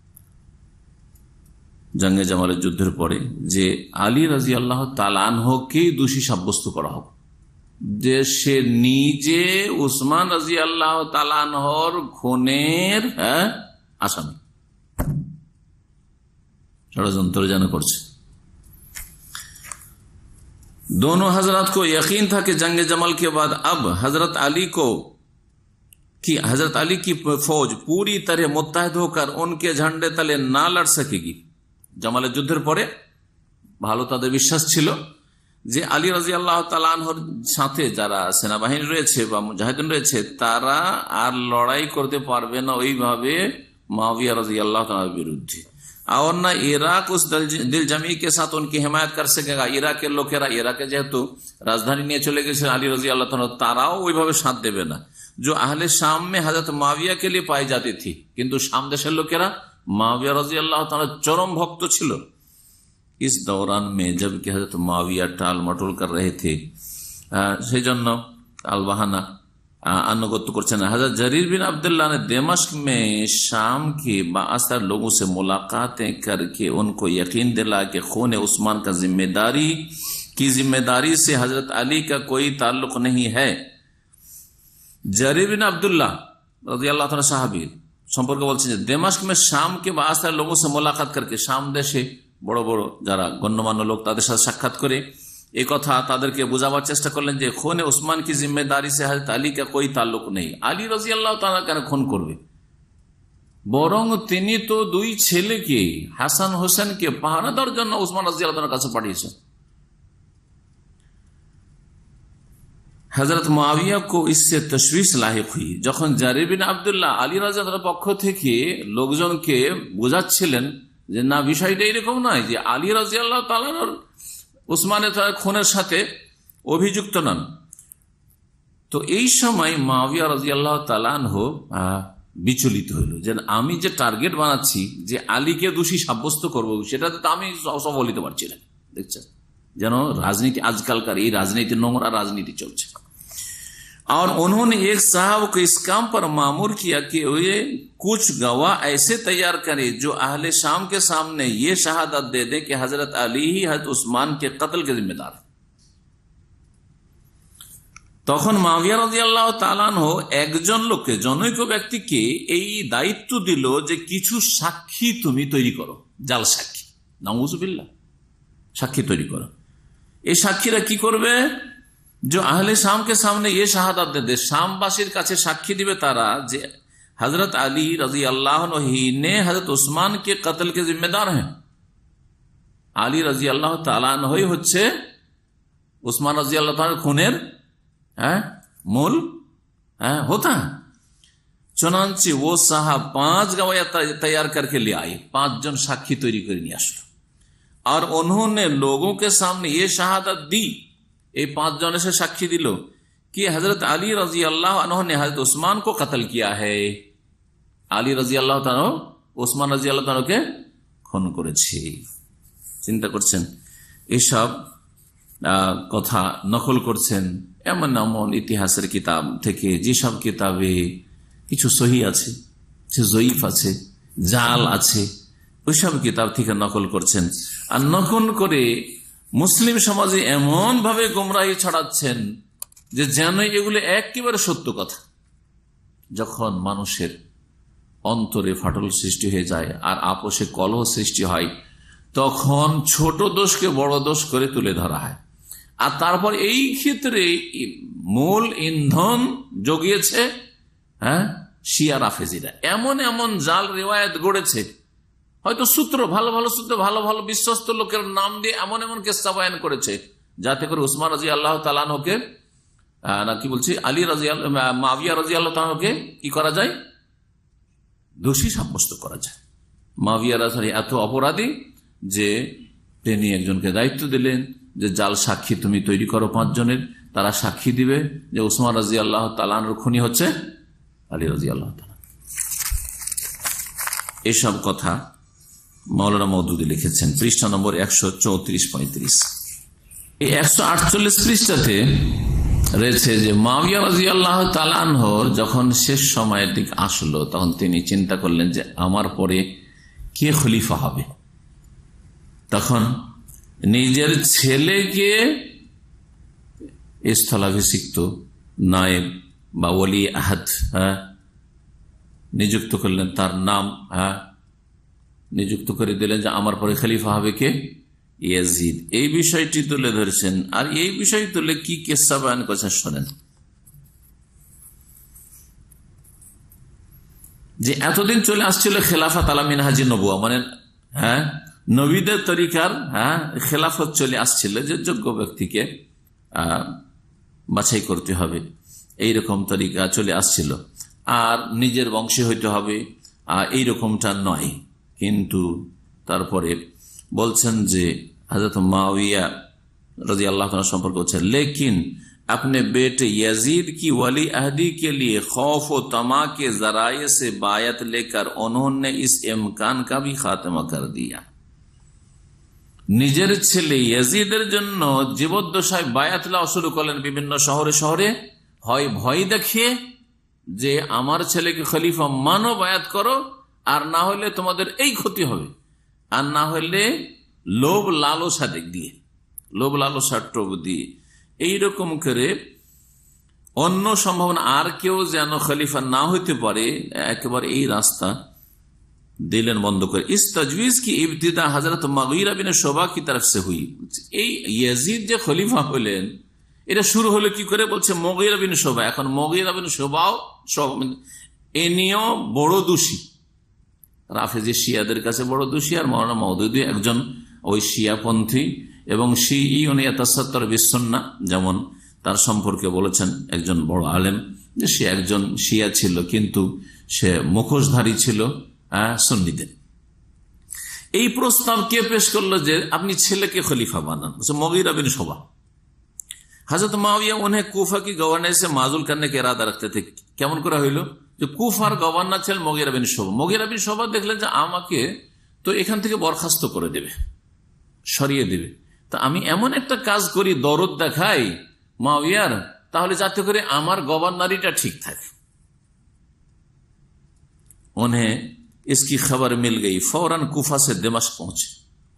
জঙ্গে জামালের যুদ্ধের পরে যে আলী রাদিয়াল্লাহু তাআলা আনহুকেই দোষী সাব্যস্ত করা হোক, যে সে নিজে উসমান রাদিয়াল্লাহু তাআলা আনহুর খুনের আসামি, ষড়যন্ত্র যেন করছে। दोनों हजरत को यकीन था कि जंग जमल के बाद अब हजरत अली की फौज पूरी तरह मुत्तहद होकर उनके झंडे तले ना लड़ सकेगी। জামালের যুদ্ধের পরে ভালো তাদের বিশ্বাস ছিল যে আলী রাদিয়াল্লাহু তাআলা আনহুর সাথে যারা সেনাবাহিনী রয়েছে বা মুজাহিদিন রয়েছে তারা আর লড়াই করতে পারবে না ওইভাবে মুআবিয়া রাদিয়াল্লাহু তাআলার বিরুদ্ধে। और ना इराक उस दिल जमी के साथ उनकी हिमायत कर सकेगा। इराकेर लोकेरा इराके जेहेतु राजधानी निये चले गेছে আলী রাদিয়াল্লাহু তাআলা, তারাও ওইভাবে সাথ দেবে না। जो अहले शाम में हजरत मुआविया के लिए पाई जाती थी, किंतु शाम देशेर लोकेरा मुआविया রাদিয়াল্লাহু তাআলা चरम भक्त ছিল। इस दौरान में जबकि हजरत मुआविया टाल मटोल कर रहे थे, সেই জন্য আল বাহানা अनुगत्य करছেন। हजरत जरीर बिन अब्दुल्लाह ने दमिश्क में शाम के बाअसर लोगों से मुलाकातें करके उनको यकीन दिला कि खून उस्मान का जिम्मेदारी से हजरत अली का कोई ताल्लुक नहीं है। जरीर बिन अब्दुल्लाह রাদিয়াল্লাহু তাআলা সাহাবী সম্পর্কে বলছেন যে দমিশ্ক में शाम के बाअसर लोगों से मुलाकात करके, शाम देशे বড় বড় যারা গণ্যমান্য লোক তাদের সাথে সাক্ষাৎ করে এই কথা তাদেরকে বোঝাবার চেষ্টা করলেন যে খুনে উসমান কি জিম্মেদারি সে হযরত আলী কা কোই তাল্লুক নেই, আলী রাদিয়াল্লাহু তাআলা কেন খুন করবে, বরং তিনি তো দুই ছেলেকে হাসান হোসেনকে পাহারা দেওয়ার জন্য উসমান রাদিয়াল্লাহু তাআলার কাছে পাঠিয়েছেন। হযরত মুআবিয়া কো ইসসে তশবিশ লাহিক হুই, যখন জারির বিন আব্দুল্লাহ আলী রাদিয়াল্লাহু পক্ষ থেকে লোকজনকে বোঝাচ্ছিলেন যে না, বিষয়টা এরকম নয় যে আলী রাদিয়াল্লাহু তাআলা উসমানের খুনের সাথে অভিযুক্ত নন, তো এই সময় মুআবিয়া রাদিয়াল্লাহু তাআলা আনহু বিচলিত হইল যে আমি যে টার্গেট বানাচ্ছি যে আলীকে দোষী সাব্যস্ত করব, সেটাতে তো আমি সফল হতে পারছি না। দেখছেন যেন রাজনীতি, আজকালকার এই রাজনীতি, নোংরা রাজনীতি चलছে। और उन्होंने एक साहब को इस काम पर मामूर किया कि वे कुछ गवाह ऐसे तैयार करें जो अहले शाम के सामने ये शहादत दे दे कि हजरत अली ही हजरत उस्मान के कत्ल के जिम्मेदार। তখন মুআবিয়া রাদিয়াল্লাহু তাআলা আনহু একজন লোককে, জনৈক ব্যক্তিকে এই দায়িত্ব দিল যে কিছু সাক্ষী তুমি তৈরি করো, জাল সাক্ষী, নাউযুবিল্লাহ, সাক্ষী তৈরি করো। এই সাক্ষীরা কি করবে? जो अहले शाम के सामने ये शहादत दे दे, शामबासीर काछे साक्षी दिबे तारा जे हजरत अली रजी अल्लाह ने हजरत उस्मान के कत्ल के जिम्मेदार हैं। आली रजी अल्लाह ताला अन्हु होच्छे उस्मान रजी अल्लाह ताआला खूनेर मूल होता है। चुनांचे वो साहब 5 गवाह तैयार करके ले आए, 5 जन साक्षी तैरी करे निये आसलो और उन्होंने लोगों के सामने ये शहादत दी, ये 5 जन से साक्षी दिल कि हजरत अली रजी अल्लाह अन्हु ने हजरत उस्मान को कत्ल किया है, আলী রাদিয়াল্লাহু তাআলা ওসমান রাদিয়াল্লাহু তাআলাকে খুন করেছে। চিন্তা করছেন, এসব কথা নকল করছেন এমন এমন ইতিহাসের কিতাব থেকে, যেসব কিতাবে কিছু সহি আছে, কিছু জয়ীফ আছে, জাল আছে, ওইসব কিতাব থেকে নকল করছেন। আর নকল করে মুসলিম সমাজে এমন ভাবে গোমরাহি ছড়াচ্ছেন যে যেন এগুলো একেবারে সত্য কথা। যখন মানুষের অন্তরে ফাটল সৃষ্টি হয়ে যায় আর আপোষে কলহ সৃষ্টি হয়, তখন ছোট দোষকে বড় দোষ করে তুলে ধরা হয়। আর তারপর এই ক্ষেত্রে মূল ইন্ধন জগিয়েছে শিয়া রাফেজিরা। এমন এমন জাল রিওয়ায়াত গড়েছে, হয়তো সূত্র, ভালো ভালো সূত্র, ভালো ভালো বিশ্বস্ত লোকের নাম দিয়ে এমন এমন কেসা বয়ান করেছে যাতে করে উসমান রাদিয়াল্লাহু তাআলা আনহুকে না কি বলছি আলী মুআবিয়া রাদিয়াল্লাহু তাআলা আনহুকে কি করা যায়, দোষী সাব্যস্ত করা যায়। মুআবিয়া রাদিয়াল্লাহু এত অপরাধী যে তিনি একজনকে দায়িত্ব দিলেন যে জাল সাক্ষী তুমি তৈরি করো 5 জনের, তারা সাক্ষী দিবে যে উসমান রাদিয়াল্লাহু তাআলা আনহুর খুনি হচ্ছে আলী রাদিয়াল্লাহু তাআলা। এসব কথা মাওলানা মওদুদী লিখেছেন পৃষ্ঠা নম্বর 134-35। এই 148 পৃষ্ঠাতে রয়েছে যে মুআবিয়া রাদিয়াল্লাহু তাআলা আনহুর যখন শেষ সময়ের দিক আসলো, তখন তিনি চিন্তা করলেন যে আমার পরে কে খলিফা হবে। তখন নিজের ছেলেকে স্থলাভিষিক্ত নায়েব বা ওলি আহাদ নিযুক্ত করলেন, তার নাম নিযুক্ত করে দিলেন যে আমার পরে খলিফা হবে কে, ইয়াজিদ। এই বিষয়টি তুলে ধরেছেন। আর এই বিষয় তুলে কি কিসসা বয়ান করেছেন শোনেন। যে এতদিন চলে আসছিল খেলাফত আলা মিনহাজি নবুয়া, মানে নবীদের তরিকার খেলাফত চলে আসছিল, যে যোগ্য ব্যক্তিকে বাছাই করতে হবে, এইরকম তরিকা চলে আসছিল। আর নিজের বংশে হইতে হবে এইরকমটা নয়। কিন্তু তারপরে বলছেন যে হযরত মুআবিয়া রাদিয়াল্লাহু তাআলা সম্পর্কে হচ্ছে, लेकिन अपने बेटे यजीद की वली अहदी के लिए खौफ व तमा के जराये से बायत लेकर उन्होंने इस इम्कान का भी खात्मा कर दिया। নিজের ছেলে ইয়াজিদের জন্য জীবদ্দশায় বায়াত লওয়া শুরু করলেন বিভিন্ন শহরে শহরে, হয় ভয় দেখিয়ে যে আমার ছেলেকে খলিফা মানো, বায়াত করো, আর না হলে তোমাদের এই ক্ষতি হবে, আর না হলে লোভ লালসা দিক দিয়ে, লোভ লালসা টোপ দিয়ে, এইরকম করে অন্য সম্ভাবনা আর কেউ যেন খলিফা না হইতে পারে, একেবারে এই রাস্তা দিলেন বন্ধ করে। ইস তজবিজ কি ইবতিদা হযরত মুগীরা বিন শুবা কি তরফ সে হুই। এই ইয়াজিদ যে খলিফা হলেন এটা শুরু হলো কি করে, বলছে মুগীরা বিন শুবা। এখন মুগীরা বিন শুবাও এনিও বড় দোষী, রাফেজি শিয়াদের কাছে বড় দোষী, আর মাওলানা মওদুদী একজন ওই শিয়াপন্থী এবং শিঈউন ইয়াতাসাত্তার বিসুন্নাহ, যেমন তার সম্পর্কে বলেছেন একজন বড় আলেম যে সে একজন শিয়া ছিল কিন্তু সে মুখোশধারী ছিল সুন্নিদের। এই প্রস্তাব কে পেশ করলো যে আপনি ছেলেকে খলিফা বানান, মুগীরা বিন শুবা। हजरत माविया उन्हें कूफा की गवर्नर से माजूल करने का इरादा रखते थे। কেমন করে হইল যে কুফার গভর্নর ছিলেন মুগীরা বিন শুবা। মুগীরা বিন শুবা দেখলেন যে আমাকে তো এখান থেকে বরখাস্ত করে দেবে, সরিয়ে দেবে, তা আমি এমন একটা কাজ করি, দরদ দেখাই মাওয়ার, তাহলে যাতে করে আমার গভর্নরিটা ঠিক থাকে। उन्हें इसकी खबर मिल गई, फौरन कुफा से दिमाश्क पहुंचे।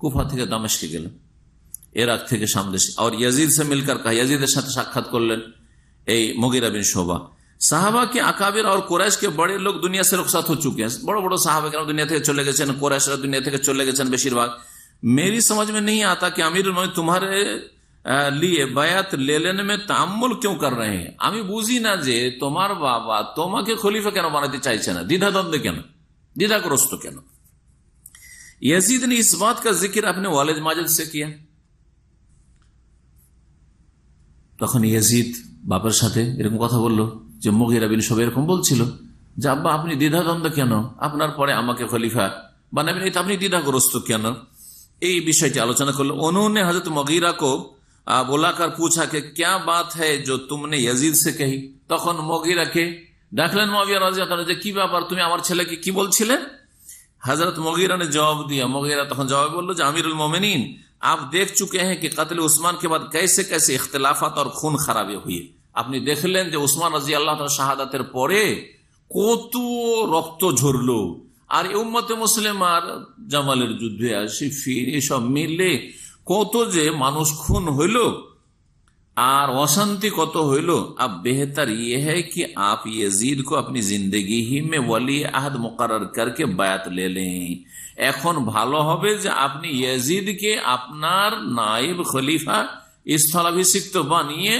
कुफा থেকে দামেস্কে গেলেন, इराक থেকে सामने से, और यजीद से मिलकर कहा, यजीদের সাথে সাক্ষাৎ করলেন এই মুগীরা বিন শুবা। সাহাবা के अकाबिर और कुरैश के बड़े लोग दुनिया से रुखसत हो चुके हैं। बड़ो बड़ो साहबा के दुनिया থেকে চলে গেছেন, কুরাইশরা দুনিয়া থেকে চলে গেছেন বেশিরভাগ। मेरी समझ में नहीं आता कि अमीरुल मोमिनीन तुम्हारे लिए बायात ले लेने में तामुल क्यों कर रहे हैं। আমি বুঝি না যে তোমার বাবা তোমাকে খলিফা কেন বানাতে চাইছে না, দ্বিধাদ্বন্দ্বে কেন, দ্বিধাগ্রস্ত কেন। यजीद ने इस बात का जिक्र अपने वालिद माजिद से किया। তখন ইয়াজিদ বাবার সাথে এরকম কথা বলল যে মুগীরা বিন শুবা এরকম বলছিল যে আব্বা আপনি দ্বিধাদ্বন্দ্ব কেন, আপনার পরে আমাকে খলিফা বানাবেন, এটা আপনি দ্বিধাগ্রস্ত কেন। এই বিষয়টি আলোচনা করলো। उन्होंने हजरत मुगीरा को बुलाकर पूछा कि क्या बात है जो तुमने यजीद से कही। তখন মুগীরাকে ডাকলেন মুআবিয়া রাদিয়াল্লাহু তাআলা যে কি ব্যাপার, তুমি আমার ছেলেকে কি বলছিলে। हजरत मुगीरा ने जवाब दिया, मुगीरा তখন জবাব বলল যে আমিরুল मोमिनीन आप देख चुके हैं कि कत्ल उस्मान के बाद कैसे कैसे इख्तिलाफात और खून खराबी हुई। আপনি দেখলেন যে উসমান রাদিয়াল্লাহু তাআলা শাহাদাতের পরে কত রক্ত ঝরলো, আর উম্মতে মুসলিমার জামালের যুদ্ধে সিফিন এসব মিলে কত যে মানুষ খুন হইল আর অশান্তি কত হইল। अब बेहतर यह है कि आप यजीद को अपनी जिंदगी ही में वली अहद मुकर्रर करके बायात ले लें। এখন ভালো হবে যে আপনি ইয়াজিদকে আপনার নায়েব খলিফা স্থলাভিষিক্ত বানিয়ে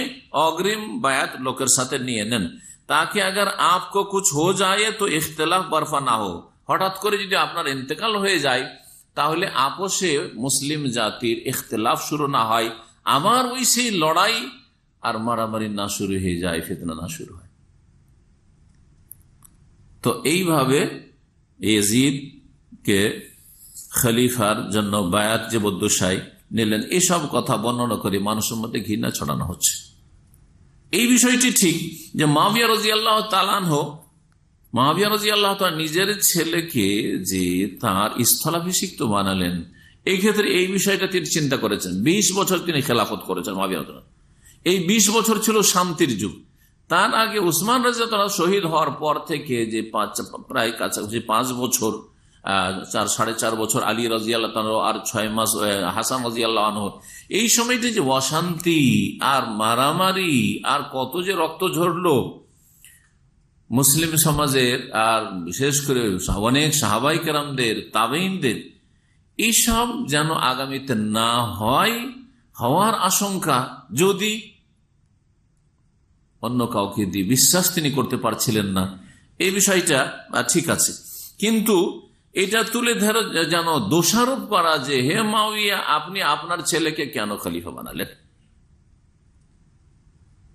অগ্রিম বায়াত লোকের সাথে নিয়ে নেন, তাকে अगर आपको कुछ हो जाए तो इख्तिलाफ बर्फा ना हो। হঠাৎ করে যদি আপনার ইন্তেকাল হয়ে যায় তাহলে আপোষে মুসলিম জাতির ইখতিলাফ শুরু না হয়, আমার ওই সেই লড়াই আর মারামারি না শুরু হয়ে যায়, ফিতনা না শুরু হয়। তো এইভাবে ইয়াজিদকে খলিফার জন্য বায়াত যে বদ্দশাই নিলেন, এসব কথা বর্ণনা করে মানুষের মধ্যে ঘৃণা ছড়ানো হচ্ছে। এই বিষয়টি ঠিক যে মুআবিয়া রাদিয়াল্লাহু তাআলা আনহু, মুআবিয়া রাদিয়াল্লাহু তাআলা নিজের ছেলেকে যে তার স্থলাভিষিক্ত বানালেন, এই ক্ষেত্রে এই বিষয়টা তিনি চিন্তা করেছেন। 20 বছর তিনি খেলাফত করেছেন মুআবিয়া রাদিয়াল্লাহু তাআলা। এই 20 বছর ছিল শান্তির যুগ। তার আগে উসমান রাদিয়াল্লাহু তাআলা শহীদ হওয়ার পর থেকে যে প্রায় কাছাকাছি 5 বছর, 4.5 বছর আলী রাদিয়াল্লাহু তাআলা আর 6 মাস হাসান রাদিয়াল্লাহু আনহু, এই সময়টি যে অশান্তি আর মারামারি আর কত যে রক্ত ঝরলো মুসলিম সমাজের, আর বিশেষ করে অনেক সাহাবায়ে কেরামদের, তাবেঈনদের, এইসব যেন আগামীতে না হয়, হওয়ার আশঙ্কা যদি অন্য কাউকে দিয়ে বিশ্বাস তিনি করতে পারছিলেন না। এই বিষয়টা ঠিক আছে, কিন্তু এটা তুলে ধরে যেন দোষারোপ করা যে হে মুআবিয়া আপনি আপনার ছেলেকে কেন খলিফা বানালেন।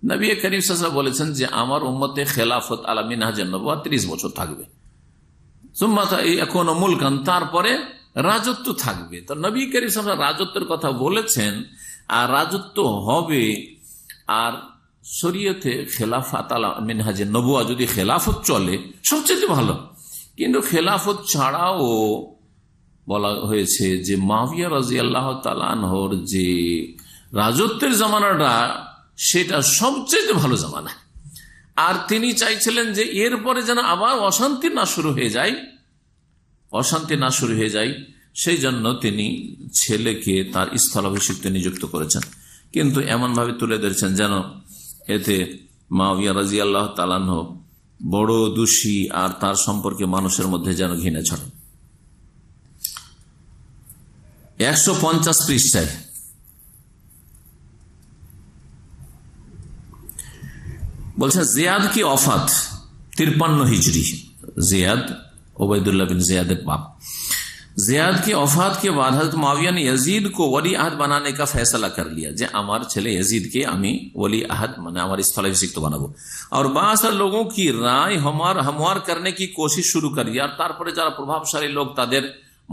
নবী করিম সাল্লাল্লাহু আলাইহি ওয়াসাল্লাম বলেছেন যে আমার উম্মতে খেলাফত আলা মিনহাজুন নবুওয়াত 30 বছর থাকবে, সুম্মা ইয়াকুনু মুলকান, তারপরে রাজত্ব থাকবে। তো নবী করিম সাল্লাল্লাহু আলাইহি ওয়াসাল্লাম রাজত্বের কথা বলেছেন, আর রাজত্ব হবে, আর শরীয়তে খেলাফত আলা মিনহাজুন নবুওয়াত যদি খেলাফত চলে সবচেয়ে ভালো। কিন্তু খেলাফত ছাড়াও বলা হয়েছে যে মুআবিয়া রাদিয়াল্লাহু তাআলা আনহুর যে রাজত্বের জামানাটা সেটা সবচেয়ে ভালো জামানা, আর তিনি চাইছিলেন যে এরপরে যেন আবার অশান্তি না শুরু হয়ে যায়, সেই জন্য তিনি ছেলেকে তার স্থলাভিষিক্ত নিযুক্ত করেছেন। কিন্তু এমন ভাবে তুলে ধরেছেন যেন এতে মুআবিয়া রাদিয়াল্লাহু তাআলা আনহু বড় দোষী, আর তার সম্পর্কে মানুষের মধ্যে যেন ঘৃণা ছড়ায়। 150 পৃষ্ঠায় বলছেন জিয়াদ কি অফাত 53 হিজরি। जियाद उबैदुल्लाह बिन जियाद बाप जियाद की वफात के बाद हजरत मुआविया ने यजीद को वली अहद बनाने का फैसला कर लिया जे আমার ছেলে यजीद के আমি वली अहद মানে আমার স্থলাভিষিক্ত বানাবো। और बास लोगों की राय हमवार करने की कोशिश शुरू करी और তারপরে যারা প্রভাবশালী লোক তাদের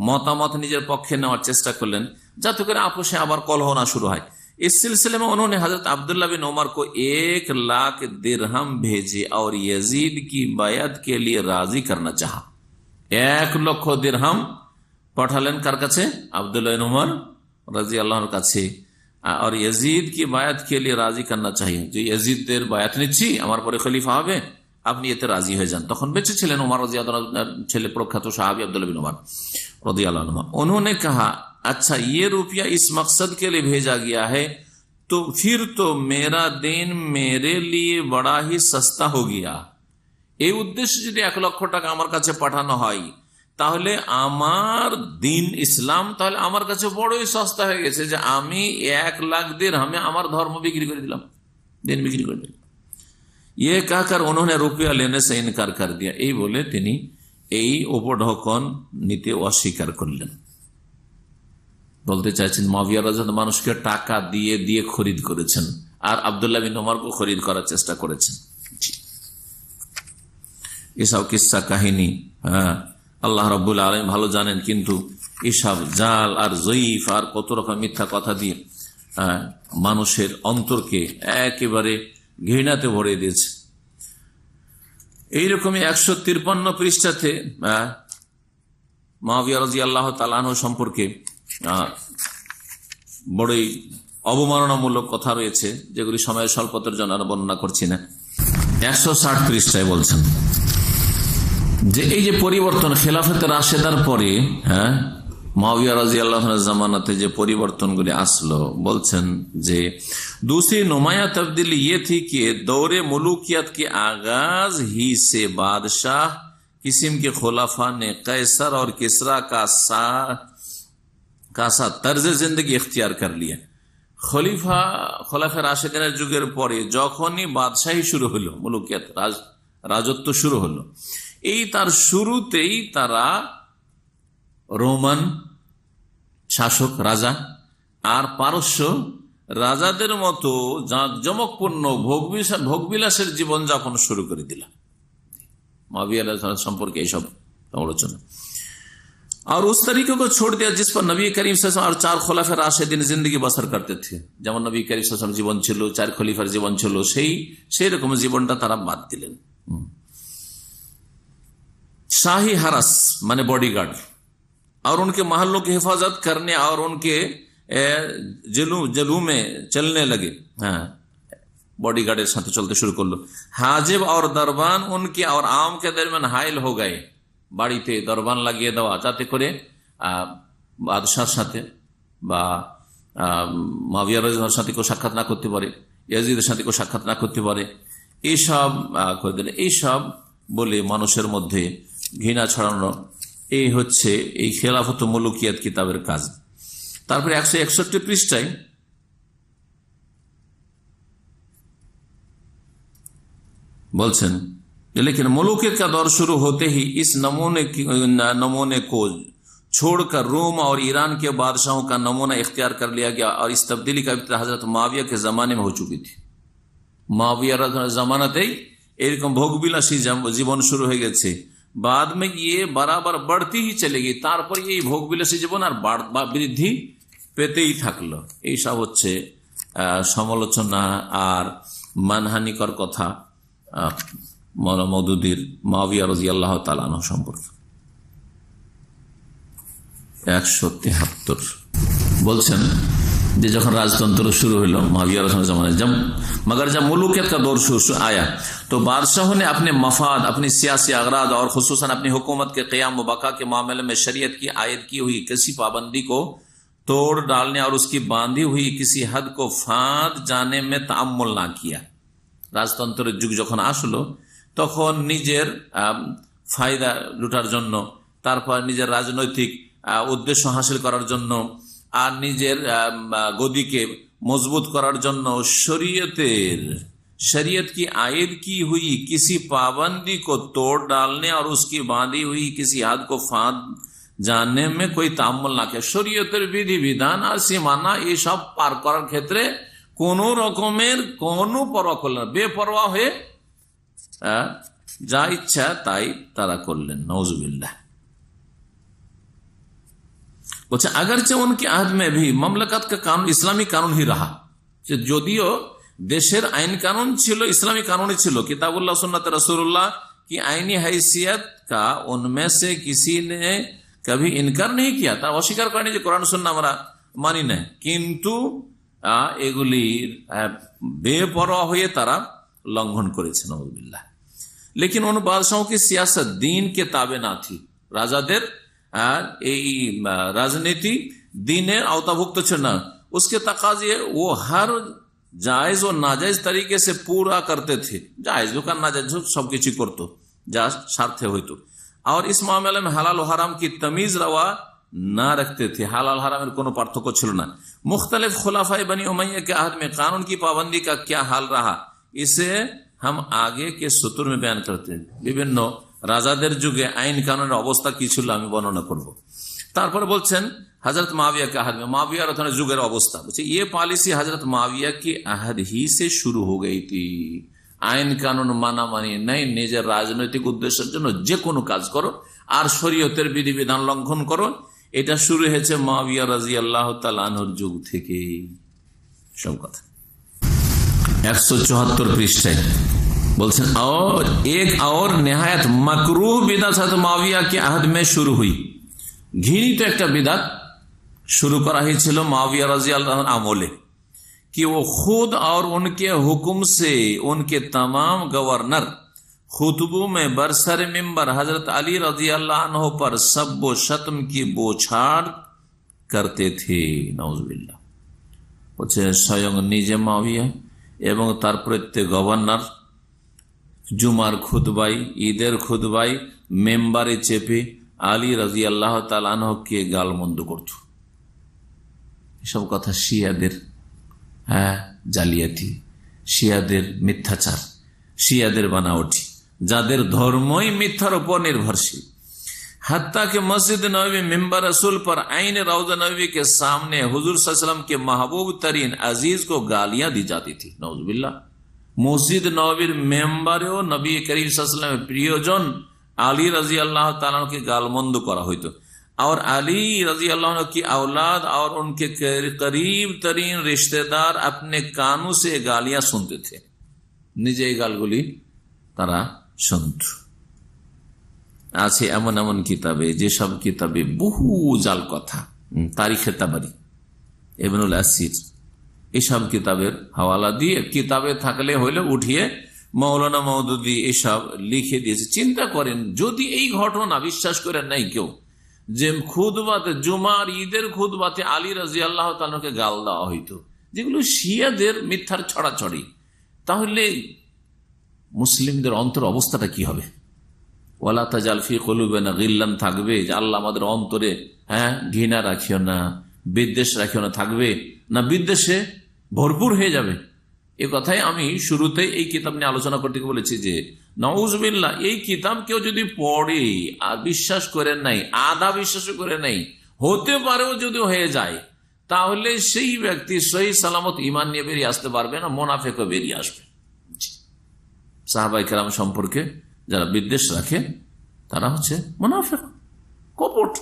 মতামত নিজের পক্ষে নেওয়ার চেষ্টা করলেন যাতে করে আপোষে আবার কলহ না शुरू হয়। इस सिलसिले में उन्होंने हजरत अब्दुल्ला बिन उमर को 1 लाख दिरहम भेजे और यजीद की बैयत के लिए राजी करना चाहा। 1 লক্ষ दिरहम পাঠালেন কার কাছে? আব্দুল্লাহ বিন উমর রাদিয়াল্লাহু আনহুর কাছে। और यजीद की बैयत के लिए राजी करना चाहिए, যে यजीদের বায়াত নিচ্ছি আমার পরে খলিফা হবে, আপনি এতে রাজি হয়ে যান। তখন বেঁচে ছিলেন উমর রাদিয়াল্লাহু আনহুর ছেলে প্রখ্যাত সাহাবী আব্দুল্লাহ বিন উমর রাদিয়াল্লাহু আনহু। उन्होंने कहा अच्छा ये रुपया इस मकसद के लिए भेजा गया है तो फिर तो मेरा दिन मेरे लिए बड़ा ही सस्ता हो गया। এই উদ্দেশ্যে যদি 1 লক্ষ টাকা আমার কাছে পাঠানো হয় তাহলে আমার দিন ইসলাম তাহলে আমার কাছে বড়ই সস্তা হয়ে গেছে যে আমি 1 লাখ দিরহামে আমার ধর্ম বিক্রি করে দিলাম, দিন বিক্রি করে দিলাম। ये कहकर उन्होंने रुपया लेने से इनकार कर दिया। এই বলে তিনি এই উপঢৌকন নিতে অস্বীকার করলেন। বলতে চাইছেন মুআবিয়া রাদিয়াল্লাহু আনহু মানুষকে টাকা দিয়ে দিয়ে খরিদ করেছেন আর আব্দুল্লাহ বিন উমরকে খরিদ করার চেষ্টা করেছেন। এসব কিসসা কাহিনী আল্লাহ রাব্বুল আলামিন ভালো জানেন, কিন্তু এসব জাল আর জয়ীফ আর কত রকম মিথ্যা কথা দিয়ে মানুষের অন্তরকে একেবারে ঘৃণাতে ভরে দিয়েছে। এইরকমই 153 পৃষ্ঠাতে মুআবিয়া রাদিয়াল্লাহু তাআলা আনহু সম্পর্কে বড়ই অবমাননামূলক কথা রয়েছে যেগুলি সময়ের স্বল্পতার জন্য আর বর্ণনা করছি না। 160 পৃষ্ঠায় বলছেন যে এই যে পরিবর্তন খেলাফতে রাশেদার পরে মুআবিয়া রাদিয়াল্লাহু আনহুর জামানাতে যে পরিবর্তনগুলি আসলো, বলছেন যে दूसरी नुमाया तब्दीली ये थी कि दौरे मुलूकियत के आगाज ही से बादशाह किस्म के खुलाफा ने कैसर और किसरा का सा तर्ज जिंदगी इख्तियार कर लिया। খোলাফা রাশেদিনের যুগের পরে যখনই বাদশাহী শুরু হলো, মুলুকিয়াত রাজত্ব শুরু হলো, এই তার শুরুতেই তারা রোমান শাসক রাজা আর পারস্য রাজাদের মতো জাঁকজমকপূর্ণ ভোগবিলাসের জীবনযাপন শুরু করে দিল। মুআবিয়া সম্পর্কে এইসব আলোচনা। और उस तरीके को छोड़ दिया जिस पर नबी करीम सल्लल्लाहु अलैहि वसल्लम और 4 खुलाफा राशिदीन जिंदगी बसर करते थे। যেমন নবী করিম সাল্লাল্লাহু আলাইহি ওয়াসাল্লাম জীবন ছিল, 4 খলিফার জীবন ছিল, সেই রকম জীবনটা তারা বাদ দিলেন। शाही हरस माने बॉडीगार्ड और उनके महलों की हिफाजत करने और उनके जेलू में चलने लगे। बॉडीगार्डेर साथ चलते शुरू कर लो। हाजिब और दरबान उनके और आम के दरमियान हाइल हो गए। বাড়িতে দরবান লাগিয়ে দেওয়া যাতে করে বাদশার সাথে বা মুআবিয়া রাদিয়াল্লাহু আনহুর সাথে কেউ সাক্ষাৎ না করতে পারে, ইয়াজিদের সাথে কেউ সাক্ষাৎ না করতে পারে, এইসব করে দিলেন। এইসব বলে মানুষের মধ্যে ঘৃণা ছড়ানো, এই হচ্ছে এই খেলাফত মুলুকিয়াত কিতাবের কাজ। তারপরে 161 পৃষ্ঠায় বলছেন लेकिन मुलूकियत का दौर शुरू होते ही इस नमूने को छोड़कर रोम और ईरान के बादशाहों का नमूना इख्तियार कर लिया गया और इस तब्दीली का इब्तिदा हजरत मुआविया के जमाने में हो चुकी थी। मुआविया जमानातेই এরকম ভোগবিলাসী জীবন শুরু হয়ে গেছে। बाद में ये बराबर बढ़ती ही चलेगी, তারপরে এই ভোগবিলাসী জীবন আর বৃদ্ধি পেতেই থাকলো। এইসব হচ্ছে সমালোচনা আর মানহানিকর কথা মওদুদির মুআবিয়া রাদিয়াল্লাহু তাআলা আনহু সম্পর্কে। 173 বলছেন যে যখন রাজতন্ত্র শুরু হলো মুআবিয়া রাদিয়াল্লাহু জামানায়, मगर जब मुलूकियत का दौर शुरू आया तो बादशाहों ने अपने मफाद, अपनी सियासी अगराद और खुसूसन अपनी हुकूमत के क़याम व बका के मामले में शरीयत की आयत की हुई किसी पाबंदी को तोड़ डालने और उसकी बांधी हुई किसी हद को फांद जाने में ताअम्मुल ना किया। রাজতন্ত্রের যুগ যখন আসলো তখন নিজের ফায়দা লুটার জন্য, তারপর নিজের রাজনৈতিক উদ্দেশ্য হাসিল করার জন্য আর নিজের গদিকে मजबूत करार जन्नो शरीयत की आयद की हुई किसी पाबंदी को तोड़ डालने और उसकी बांधी हुई किसी हद को फांद जानने में कोई तामुल ना किया। शरीयतेर विधि विधान और सीमाना ये सब पार करार क्षेत्रे कोनो रकमेर कोनो परवा करलेन ना, बेपरवा हुए जा इच्छा ताई तारा करलेन। नौजुबिल्लाह। बोलते अगरचे उनके अहद में भी ममलकत का कानून इस्लामी कानून ही रहा, যদিও देशेर आईन कानून छिलो इस्लामी कानून छिलो, किताबुल्लाह सुन्नत रसूलुल्लाह की आईनी हैसियत का उनमें से किसी ने कभी इनकार नहीं किया, ता अस्वीकार करेনি যে কোরআন সুন্নাহ আমরা মানি না, কিন্তু এগুলি বেপরোয়া হয়ে তারা লঙ্ঘন করেছে। নাউযুবিল্লাহ। लेकिन उन बादशाहों की सियासत दीन के ताबे ना थी। রাজাদের এই রাজনীতি दीনের আওতাভুক্ত ছিল না। उसके तकाजे वो हर जायज और नाजायज तरीके से पूरा करते थे। जायज का नाजायज सब किसी करतो जा स्वार्थे হইতো। और इस मामले में हलाल और हराम की तमीज रवा ना रखते थे। हलाल हराम कोनो पार्थक्य ছিল না। मुख्तलिफ खुलाफाए बनी उमैया के अहद में कानून की पाबंदी का क्या हाल रहा, इसे हम आगे के सतुर में बयान करते हैं। বিভিন্ন রাজাদের যুগে আইন কানুনের অবস্থা কি ছিল আমি বর্ণনা করব। তারপর বলছেন हजरत माविया के अहद में, माविया जुगेर अवस्था बोलছে ये पॉलिसी हजरत माविया की अहद ही से शुरू हो गई थी। आईन कानून माना मानी नहीं, निजेर राजनैतिक उद्देश्येर जन्य जे कोनो काज करो और शरीयतेर विधि विधान लंघन करो, এটা শুরু হয়েছে মাविया রাদিয়াল্লাহু তাআলা আনহুর যুগ থেকে। সব কথা 174 পৃষ্ঠায় बोलছেন और एक और निहायत मकरूह बिदअत हजरत माविया के अहद में शुरू हुई। घृणित एक बिदअत शुरू करा ही ছিল माविया রাদিয়াল্লাহু আমলে कि वो खुद और उनके हुक्म से उनके तमाम गवर्नर खुतबों में बरसर मिंबर हजरत अली রাদিয়াল্লাহু अन्हु पर सब शत्म की बोछाड़ करते थे। नाउजुबिल्लाह। বলছে স্বয়ং নিজে মাविया এবং তার প্রত্যেক গভর্নর জুমার খুতবায় ঈদের খুতবায় মেম্বারে চেপে আলী রাদিয়াল্লাহু তাআলা আনহুকে গালমন্দ করত। এসব কথা শিয়াদের জালিয়াতি, শিয়াদের মিথ্যাচার, শিয়াদের বানাওটি, যাদের ধর্মই মিথ্যার উপর নির্ভরশীল। हत्ता के मस्जिद नबवी मिंबर रसूल पर आईन रौज़ा नबवी के सामने हुजूर सल्लल्लाहु अलैहि वसल्लम के महबूब तरीन अजीज को गालियां दी जाती थी। नौजुबिल्लाह। मस्जिद नबवीर मेम्बारेও नबी करीम सल्लल्लाहु अलैहि वसल्लम प्रियजन आली রাদিয়াল্লাহু তাআলা के गालमंद करा হইতো। और अली রাদিয়াল্লাহু अन्हु की औलाद और उनके करीब तरीन रिश्तेदार अपने कानों से गालियां सुनते थे। निजे गालगुली तारा শুনত। আছে এমন এমন কিতাবে, যেসব কিতাবে বহু জাল কথা, তারিখে তাবারি, ইবনুল আসির, এসব কিতাবের হাওয়ালা দিয়ে কিতাবে থাকলে হইলে উঠিয়ে মৌলানা মওদুদি এসব লিখে দিয়েছে। চিন্তা করেন যদি এই ঘটনা বিশ্বাস করেন নাই কেউ যে খুতবাতে জুমার ঈদের খুতবাতে আলী রাদিয়াল্লাহু তাআলাকে গাল দেওয়া হইতো, যেগুলো শিয়াদের মিথ্যার ছড়াছড়ি, তাহলে মুসলিমদের অন্তর অবস্থাটা কি হবে? ওয়ালা তাজাল ফি কুলুবিনা গিল্লান থাকবে যে আল্লাহ আমাদের অন্তরে ঘৃণা রাখিও না, বিদ্বেষ রাখিও না, থাকবে না বিদ্বেষে ভরপুর হয়ে যাবে। এ কথাই আমি শুরুতে এই কিতাব নিয়ে আলোচনা করতে বলেছি যে নাউজুবিল্লাহ, এই কিতাব কেউ যদি পড়ে আর বিশ্বাস করে নাই, আধা বিশ্বাস করে নাই, হতে পারেও যদি হয়ে যায়, তাহলে সেই ব্যক্তি সহি সালামত ঈমান নিয়ে বেরিয়ে আসতে পারবে না, মুনাফিকও বেরিয়ে আসবে। সাহাবায়ে কেরাম সম্পর্কে যারা বিদ্বেষ রাখে তারা হচ্ছে মুনাফিক, কপট।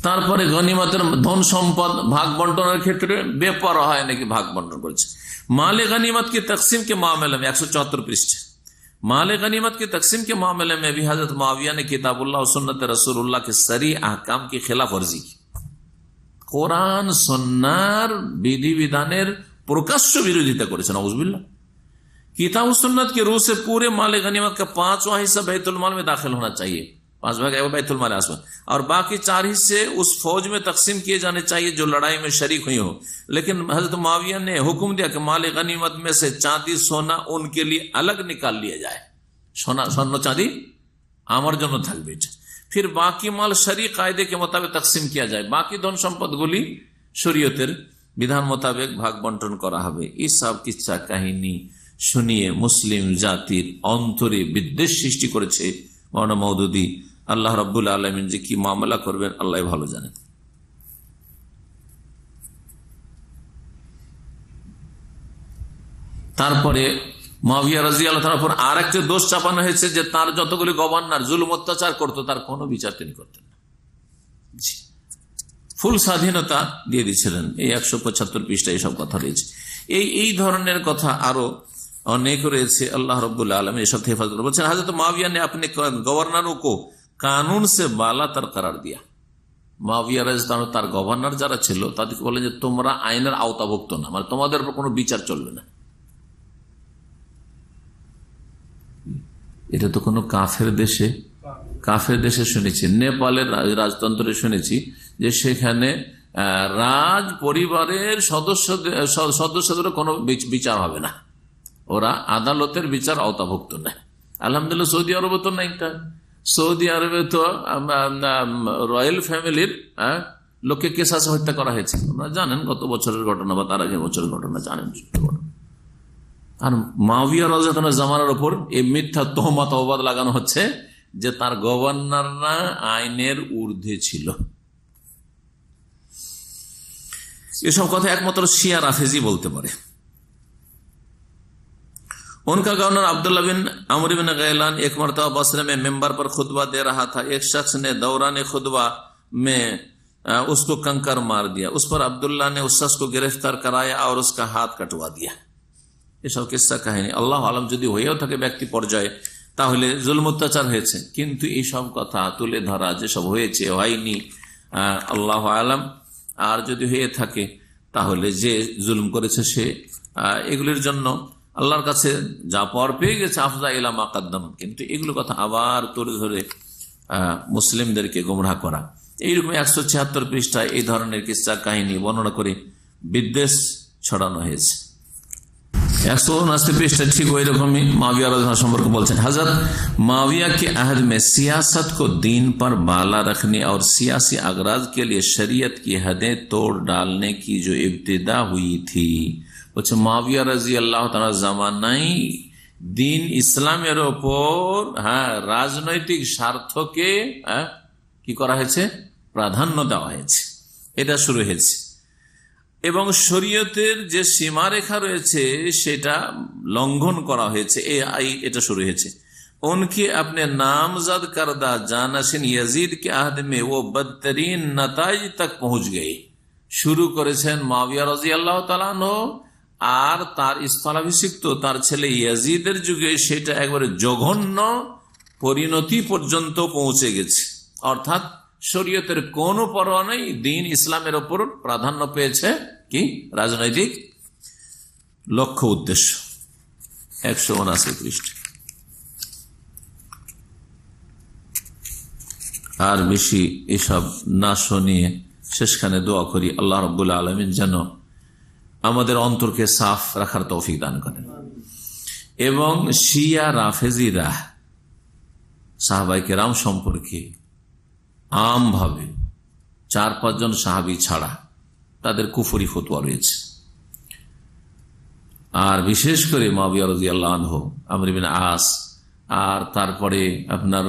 তারপরে গনিমতের ধন সম্পদ ভাগ বন্টনের ক্ষেত্রে বেপরোয়া হয় নাকি ভাগ বন্টন করেছে। माल गनीमत की तकसीम के मामले में 174 पृष्ठ, माल गनीमत की तकसीम के मामले में भी हजरत माविया ने किताबुल्लाह और सुन्नत रसूलुल्लाह के सरी अहकाम की खिलाफ वर्जी की। কোরআন সুন্নাহর বিধি বিধানের প্রকাশ্য বিরোধিতা করেছেন। নাউজুবিল্লাহ। किताब सुन्नत के रूह से पूरे माल गनीमत का 5वां हिस्सा बैतुल माल में दाखिल होना चाहिए, 5 भाग बैतुल माल आसमान, और बाकी 4 हिस्से उस फौज में तकसीम किए जाने चाहिए जो लड़ाई में शरीक हुई हो। लेकिन हजरत माविया ने हुक्म दिया कि माल गनीमत में से चांदी सोना उनके लिए अलग निकाल लिया जाए। सोना स्वर्ण चांदी আমার জন্য থাকবে। फिर बाकी माल शरी कायदे के मुताबिक तकसीम किया जाए, बाकी धन সম্পদগুলি শরীয়তের বিধান মোতাবেক ভাগ বন্টন করা হবে। এই সব কিচ্ছা কাহিনী শুনিয়ে মুসলিম জাতির অন্তরে বিদ্বেষ সৃষ্টি করেছে মাওলানা মওদুদী। আল্লাহ রাব্বুল আলামিন যে কি মামলা করবেন আল্লাহ ভালো জানেন। তারপরে মুআবিয়া রাদিয়াল্লাহু তাআলার উপর আর একটা দোষ চাপানো হয়েছে যে তার যতগুলি গভর্নর জুলুম অত্যাচার করতো তার কোনো বিচার তিনি করতেন না। ফুল স্বাধীনতা দিয়ে দিয়েছিলেন। এই 175 পৃষ্ঠা এইসব কথা রয়েছে। এই ধরনের কথা আরো অনেক রয়েছে। আল্লাহ রাব্বুল আলামিন এসব থেকে হেফাজত বলছেন, হযরত মুআবিয়া ने अपने गवर्नरों को कानून से बालातर करार दिया। মুআবিয়া রাদিয়াল্লাহু তার গভর্নর যারা ছিল তাদেরকে বলেন যে তোমরা আইনের আওতাভুক্ত না, মানে তোমাদের উপর কোনো বিচার চলবে না। এটা তো কোনো কাফের দেশে শুনেছি, নেপালের রাজতন্ত্রে শুনেছি যে সেখানে রাজ পরিবারের সদস্যদের কোনো বিচার হবে না, ওরা আদালতের বিচার আওতাভুক্ত না। আলহামদুলিল্লাহ সৌদি আরবে তো নাই। সৌদি আরবে তো রয়্যাল ফ্যামিলির লোককে কেসাসে হত্যা করা হয়েছে, আপনারা জানেন গত বছরের ঘটনা বা তার আগের বছরের ঘটনা জানেন। আর মুআবিয়া রাদিয়াল্লাহু জামানার উপর এই মিথ্যা তোহমত অপবাদ লাগানো হচ্ছে যে তার গভর্নররা আইনের ঊর্ধ্বে ছিল। এসব কথা একমাত্র শিয়া রাফেজি বলতে পারে। उनका गवर्नर अब्दुल्ला बिन अमर बिन गैलान एक मरतबा बसरे में मेंबर पर खुतबा दे रहा था। एक शख्स ने दौरान खुतबा में उसको कंकर मार दिया। उस पर अब्दुल्ला ने उस शख्स को गिरफ्तार कराया और उसका हाथ कटवा दिया। এসব কিস্সা কাহিনী আল্লাহ আলম যদি হয়েও থাকে ব্যক্তি পর্যায়ে তাহলে জুলম অত্যাচার হয়েছে, কিন্তু এইসব কথা তুলে ধরা যেসব হয়েছে হয়নি আল্লাহ আলম, আর যদি হয়ে থাকে তাহলে যে জুলুম করেছে সে এগুলির জন্য আল্লাহর কাছে যা পর পেয়ে গেছে আফজা ইলা মা কাদ্দাম, কিন্তু এগুলো কথা আবার তুলে ধরে মুসলিমদেরকে গোমরাহ করা। এইরকম 176 পৃষ্ঠায় এই ধরনের কিস্সা কাহিনী বর্ণনা করে বিদ্বেষ ছড়ানো হয়েছে। 179 पृष्ठ ठीक वही रकम मुआविया रज़ियल्लाहु सम्पर्क बोलते हैं, हजरत मुआविया के अहद में सियासत को दीन पर बाला रखने और सियासी अगराज के लिए शरीयत की हदें तोड़ डालने की जो इब्तिदा हुई थी, বলছে মুআবিয়া রাদিয়াল্লাহু তাআলা জামানায় দিন ইসলামের উপর রাজনৈতিক স্বার্থকে কি করা হয়েছে, প্রাধান্য দেওয়া হয়েছে, এটা শুরু হয়েছে। এবং শরীয়তের যে সীমারেখা রয়েছে সেটা লঙ্ঘন করা হয়েছে, এটা শুরু হয়েছে। उनके अपने नामजद करदा जानशीन यजीद के आहद में वो बदतरीन नताइज तक पहुंच गए। শুরু করেছেন মুআবিয়া রাদিয়াল্লাহু তাআলা আনহু, আর তার স্থলাভিষিক্ত তার ছেলে ইয়াজিদের যুগে সেটা একবারে জঘন্য পরিণতি পর্যন্ত পৌঁছে গেছে। অর্থাৎ শরীয়তের কোন পরোয়া নেই, দিন ইসলামের ওপর প্রাধান্য পেয়েছে কি রাজনৈতিক লক্ষ্য উদ্দেশ্য। 179 পৃষ্ঠ। আর বেশি এসব না শুনিয়ে শেষখানে দোয়া করি আল্লাহ রাব্বুল আলামিন যেন আমাদের অন্তরকে সাফ রাখার তৌফিক দান করেন। এবং শিয়া রাফেজিরা সাহাবায়ে কেরাম সম্পর্কে আমভাবে 4-5 জন সাহাবী ছাড়া তাদের কুফরি ফতোয়া রয়েছে। আর বিশেষ করে মুআবিয়া রাদিয়াল্লাহু আনহু, আমর ইবনে আস, আর তারপরে আপনার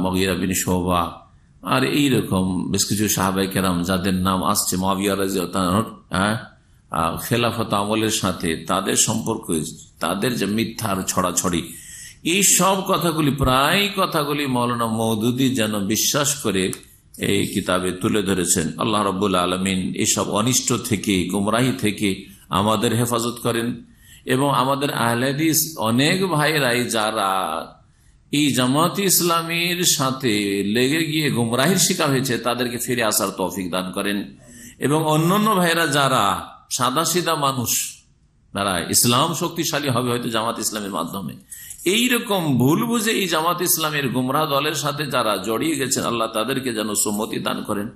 মুগীরা বিন শুবা, আর এইরকম বেশ কিছু সাহাবায়ে কেরাম যাদের নাম আসছে মুআবিয়া রাদিয়াল্লাহু আনহুর খেলাফত আমলের সাথে তাদের সম্পর্ক, তাদের যে মিথ্যার ছড়াছড়ি, এই সব কথাগুলি প্রায় কথাগুলি মাওলানা মওদুদী যেন বিশ্বাস করে এই কিতাবে তুলে ধরেছেন। আল্লাহ রাব্বুল আলামিন এইসব অনিষ্ট থেকে, গুমরাহি থেকে আমাদের হেফাজত করেন। এবং আমাদের আহলে হাদিস অনেক ভাইরাই যারা এই জামাত ইসলামীর সাথে লেগে গিয়ে গুমরাহির শিকার হয়েছে তাদেরকে ফিরে আসার তৌফিক দান করেন। এবং অন্যান্য ভাইরা যারা সাদা সিধা মানুষ, তারা ইসলাম শক্তিশালী হবে হয়তো জামাত ইসলামের মাধ্যমে, এইরকম ভুল বুঝে এই জামাত ইসলামের গুমরাহ দলের সাথে যারা জড়িয়ে গেছেন আল্লাহ তাদেরকে যেন সুন্নতি দান করেন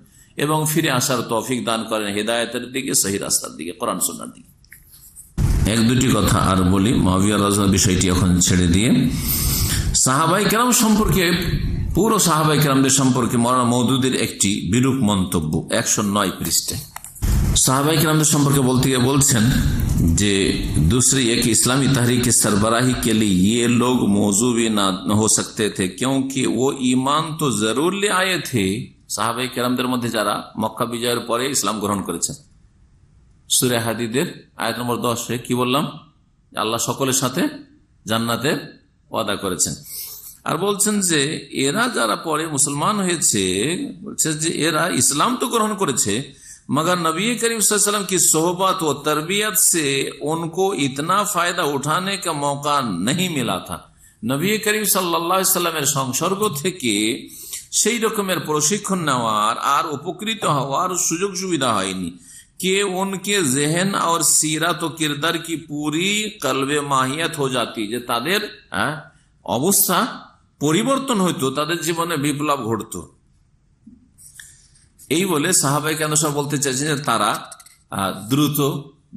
এবং ফিরে আসার তৌফিক দান করেন হেদায়েতের দিকে, সহি রাস্তার দিকে, কোরআন সুন্নাহর দিকে। 1-2টি কথা আর বলি মুআবিয়া রাদিয়াল্লাহু বিষয়টি এখন ছেড়ে দিয়ে। সাহাবায়ে কেরাম সম্পর্কে পুরো সাহাবায়ে কেরামদের সম্পর্কে মাওলানা মওদুদের একটি বিরূপ মন্তব্য 109 পৃষ্ঠা। সাহাবায়ে কেরামদের সম্পর্কে বলতে গিয়ে বলছেন যে दूसरी एक इस्लामी तहरीक की सरबराही के लिए ये लोग मौजू भी ना हो सकते थे क्योंकि वो ईमान तो जरूर ले आए थे। সাহাবায়ে কেরামদের মধ্যে যারা মক্কা বিজয়ের পরে ইসলাম গ্রহণ করেছেন, সূরা হাদীদের আয়াত নম্বর 10-এ কি বললাম, আল্লাহ সকলের সাথে জান্নাতের ওয়াদা করেছেন। আর বলছেন যে এরা যারা পরে মুসলমান হয়েছে, বলছে যে এরা ইসলাম তো গ্রহণ করেছে, मगर नबी करीम सल्लल्लाहु अलैहि वसल्लम की सोहबत व तरबियत से उनको इतना फायदा उठाने का मौका नहीं मिला था। नबी करीम सल्लल्लाहु अलैहि वसल्लमेর সংসর্গ থেকে সেই রকমের প্রশিক্ষণ নেওয়ার আর উপকৃত হওয়ার সুযোগ সুবিধা হয়নি कि उनके जहन और सीरत व किरदार की पूरी कल्बे माहियत हो जाती, যে তাদের অবস্থা পরিবর্তন হইতো, তাদের জীবনে বিপ্লব ঘটতো। এই বলে সাহাবায়ে কেরাম সব বলতে চাইছেন যে তারা দ্রুত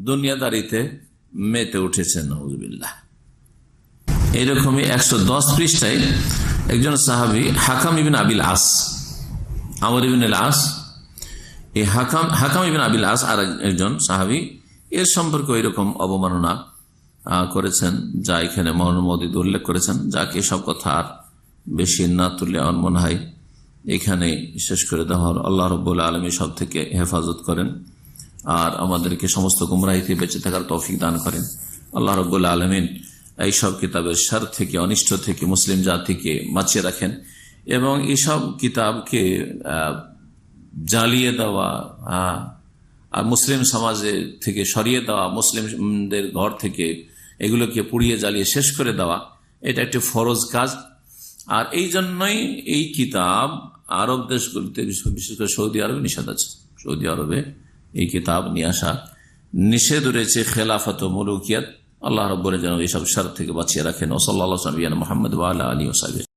দুনিয়াদারিতে মেতে উঠেছেন। নাউযুবিল্লাহ। এইরকমই 110 পৃষ্ঠায় একজন সাহাবী হাকাম ইবনে আবিল আস, আমর ইবনে আল আস, এই হাকাম ইবনে আবিল আস আর একজন সাহাবী, এর সম্পর্কে এরকম অবমাননা করেছেন যা এখানে মাওলানা মওদুদ উল্লেখ করেছেন, যাকে সব কথা আর বেশি না তুললে আমার মনে হয় এখানে শেষ করে দেওয়া হল। আল্লাহ রাব্বুল আলামিন সব থেকে হেফাজত করেন আর আমাদেরকে সমস্ত গুমরাহিতে বেঁচে থাকার তৌফিক দান করেন। আল্লাহ রাব্বুল আলামিন এইসব কিতাবের শার থেকে, অনিষ্ট থেকে মুসলিম জাতিকে বাঁচিয়ে রাখেন এবং এইসব কিতাবকে জ্বালিয়ে দেওয়া আর মুসলিম সমাজে থেকে সরিয়ে দেওয়া, মুসলিমদের ঘর থেকে এগুলোকে পুড়িয়ে জ্বালিয়ে শেষ করে দেওয়া, এটা একটি ফরজ কাজ। আর এই জন্যই এই কিতাব আরব দেশগুলিতে, বিশেষ করে সৌদি আরবে নিষেধ আছে। সৌদি আরবে এই কিতাব নিয়ে আসা নিষেধ রয়েছে, খেলাফত ও মুলুকিয়াত। আল্লাহ রাব্বুল যেন এইসব শার থেকে বাঁচিয়ে রাখেন। ওয়া সাল্লাল্লাহু আলা মুহাম্মদ ওয়া আলা আলিহি ওয়া সাহবিহি।